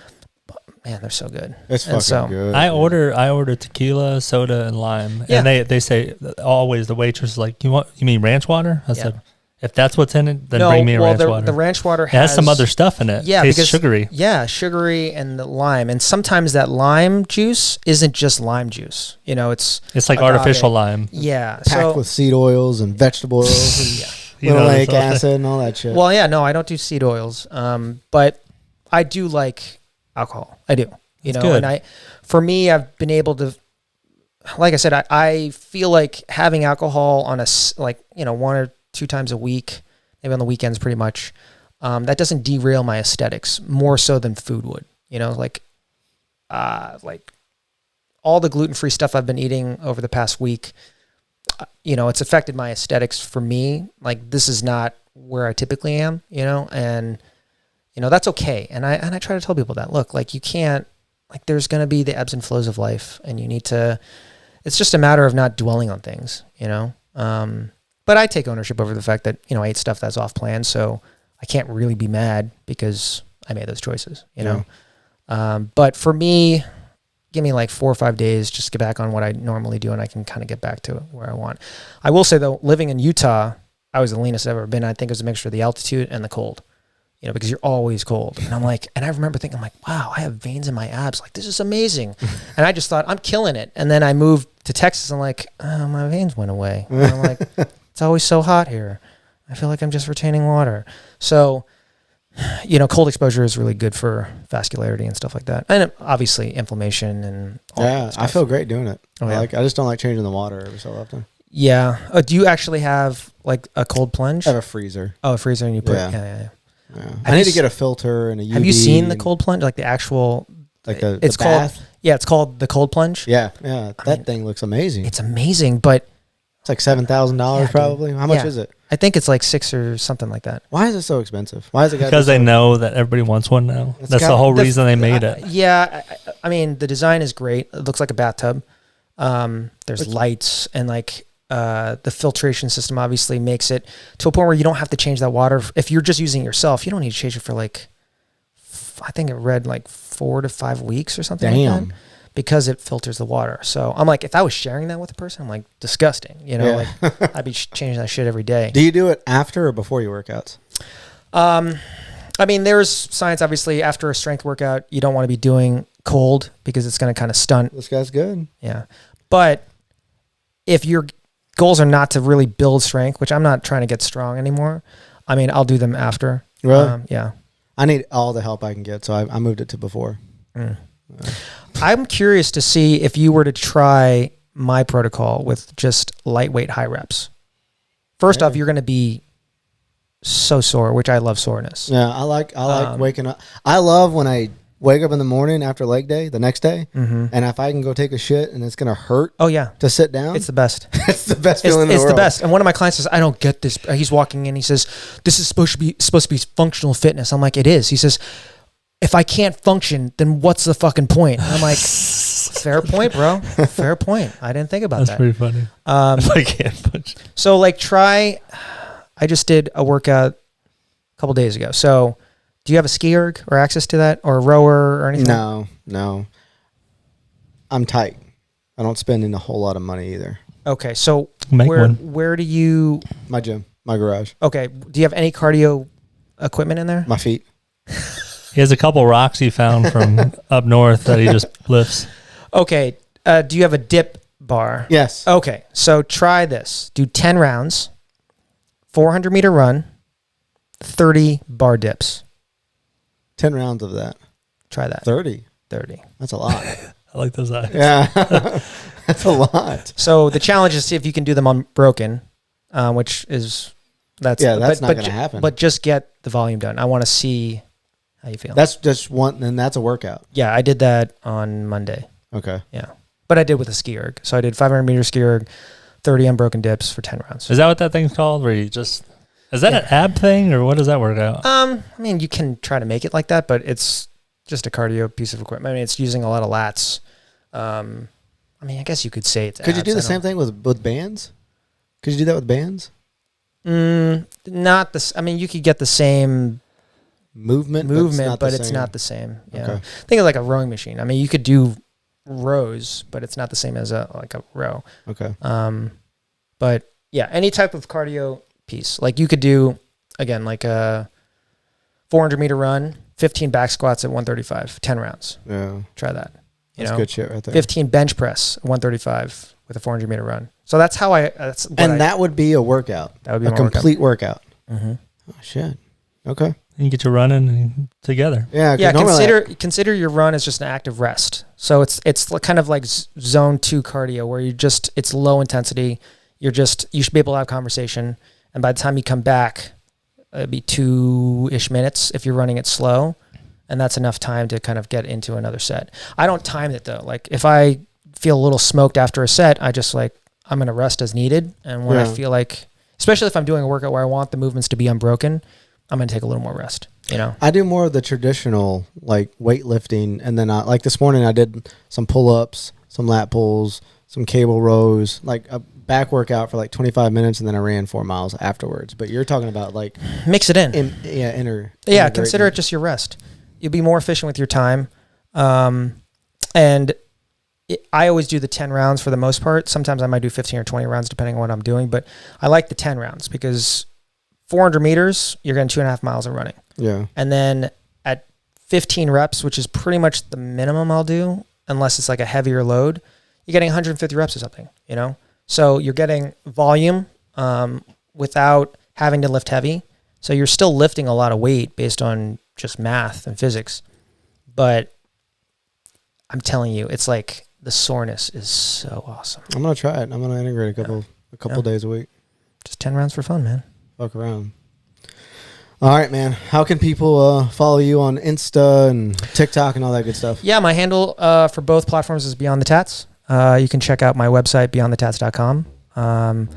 But man, they're so good. It's fucking good. I order tequila, soda, and lime. Yeah. And they say always, the waitress is like, you mean ranch water? I said, if that's what's in it, then bring me a ranch water. The ranch water it has some other stuff in it. Yeah, Tastes sugary. Yeah, sugary and the lime. And sometimes that lime juice isn't just lime juice. It's like agave. artificial lime. Yeah. Packed with seed oils and vegetable oils and linoleic acid and all that shit. Well, yeah, no, I don't do seed oils. But I do like alcohol. I do. Good. And for me, I've been able to, like I said, I feel like having alcohol on 1 or 2 times a week, maybe on the weekends pretty much, that doesn't derail my aesthetics more so than food would. Like all the gluten-free stuff I've been eating over the past week, it's affected my aesthetics for me. Like, this is not where I typically am, and that's okay. And I try to tell people that, look, like, you can't, like, there's going to be the ebbs and flows of life, and you need to, it's just a matter of not dwelling on things, But I take ownership over the fact that, I ate stuff that's off plan, so I can't really be mad because I made those choices, But for me, give me like 4 or 5 days just to get back on what I normally do, and I can kind of get back to where I want. I will say, though, living in Utah, I was the leanest I've ever been. I think it was a mixture of the altitude and the cold, because you're always cold. And I'm like, and I remember thinking, I'm like, wow, I have veins in my abs. Like, this is amazing. And I just thought, I'm killing it. And then I moved to Texas. I'm like, oh, my veins went away. And I'm like, it's always so hot here. I feel like I'm just retaining water. So, cold exposure is really good for vascularity and stuff like that. And obviously inflammation and all that stuff. I feel great doing it. Oh, yeah. I just don't like changing the water every so often. Yeah. Do you actually have like a cold plunge? I have a freezer. Oh, a freezer, and you put Yeah. I need to get a filter and a UV. Have you seen the cold plunge? Like the actual, like it's the called, bath? Yeah, it's called the cold plunge. Yeah. That thing looks amazing. It's amazing, but it's like $7,000 probably. How much is it? I think it's like 6 or something like that. Why is it so expensive? Why is it? Because they know that everybody wants one now. That's the whole reason they made it. Yeah, I mean, the design is great. It looks like a bathtub. There's lights and like the filtration system obviously makes it to a point where you don't have to change that water. If you're just using it yourself, you don't need to change it for like, I think it read like 4 to 5 weeks or something like that, because it filters the water. So I'm like, if I was sharing that with a person, I'm like, disgusting. Like I'd be changing that shit every day. Do you do it after or before your workouts? I mean, there's science, obviously, after a strength workout, you don't want to be doing cold because it's going to kind of stunt. This guy's good. Yeah. But if your goals are not to really build strength, which I'm not trying to get strong anymore, I mean, I'll do them after. Really? Yeah. I need all the help I can get, so I moved it to before. I'm curious to see if you were to try my protocol with just lightweight high reps. First off, you're going to be so sore, which I love soreness. Yeah, I like waking up. I love when I wake up in the morning after leg day, the next day, and if I can go take a shit and it's gonna hurt. Oh yeah, to sit down. It's the best. It's the best feeling in the world. It's the best. And one of my clients says, "I don't get this." He's walking in. He says, "This is supposed to be functional fitness." I'm like, "It is." He says, "If I can't function, then what's the fucking point?" And I'm like, "Fair point, bro. Fair point. I didn't think about that." That's pretty funny. If I can't function. So like I just did a workout a couple days ago. So do you have a ski erg or access to that or a rower or anything? No. I'm tight. I don't spend in a whole lot of money either. Okay. So where do you? My gym, my garage. Okay. Do you have any cardio equipment in there? My feet. He has a couple rocks he found from up north that he just lifts. Okay. Do you have a dip bar? Yes. Okay. So try this. Do 10 rounds, 400-meter run, 30 bar dips. 10 rounds of that. Try that. 30. That's a lot. I like those eyes. Yeah. That's a lot. So the challenge is see if you can do them unbroken, which is not going to happen. But just get the volume done. I want to see how you feel. That's just one, and that's a workout. Yeah, I did that on Monday. Okay. Yeah. But I did with a ski erg. So I did 500-meter ski erg, 30 unbroken dips for 10 rounds. Is that what that thing's called? Where you just... Is that an ab thing, or what does that work out? I mean, you can try to make it like that, but it's just a cardio piece of equipment. I mean, it's using a lot of lats. I mean, I guess you could say it's Could abs. you do the same thing with bands? Could you do that with bands? Not this. I mean, you could get the same movement, but it's not the same. Yeah. Okay. Think of like a rowing machine. I mean, you could do rows, but it's not the same as a row. Okay. But yeah, any type of cardio piece. Like you could do, again, like a 400-meter run, 15 back squats at 135, 10 rounds. Yeah. Try that. That's good shit right there. 15 bench press, 135 with a 400-meter run. So that's how that would be a workout. That would be a complete workout. Mm-hmm. Oh, shit. Okay. You get you running together. Yeah. Consider your run as just an active rest. So it's kind of like zone 2 cardio where it's low intensity. You should be able to have conversation. And by the time you come back, it'd be 2-ish minutes if you're running it slow. And that's enough time to kind of get into another set. I don't time it though. Like if I feel a little smoked after a set, I'm going to rest as needed. And when I feel like, especially if I'm doing a workout where I want the movements to be unbroken, I'm going to take a little more rest. I do more of the traditional like weightlifting. And then like this morning I did some pull-ups, some lat pulls, some cable rows, like a back workout for like 25 minutes, and then I ran 4 miles afterwards. But you're talking about like mix it in. Consider it just your rest. You'll be more efficient with your time. And I always do the 10 rounds for the most part. Sometimes I might do 15 or 20 rounds depending on what I'm doing, but I like the 10 rounds because 400 meters, you're getting 2.5 miles of running. Yeah. And then at 15 reps, which is pretty much the minimum I'll do, unless it's like a heavier load, you're getting 150 reps or something, So you're getting volume without having to lift heavy. So you're still lifting a lot of weight based on just math and physics. But I'm telling you, it's like the soreness is so awesome. I'm going to try it. I'm going to integrate a couple days a week. Just 10 rounds for fun, man. Fuck around. All right, man. How can people follow you on Insta and TikTok and all that good stuff? Yeah, my handle for both platforms is Beyond the Tats. You can check out my website, beyondthetats.com.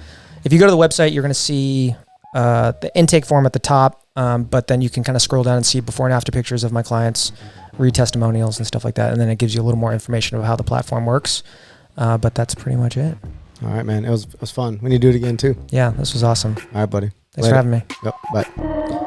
If you go to the website, you're going to see the intake form at the top, but then you can kind of scroll down and see before and after pictures of my clients, read testimonials and stuff like that, and then it gives you a little more information of how the platform works. But that's pretty much it. All right, man. It was fun. We need to do it again, too. Yeah, this was awesome. All right, buddy. Thanks for having me. Yep, bye.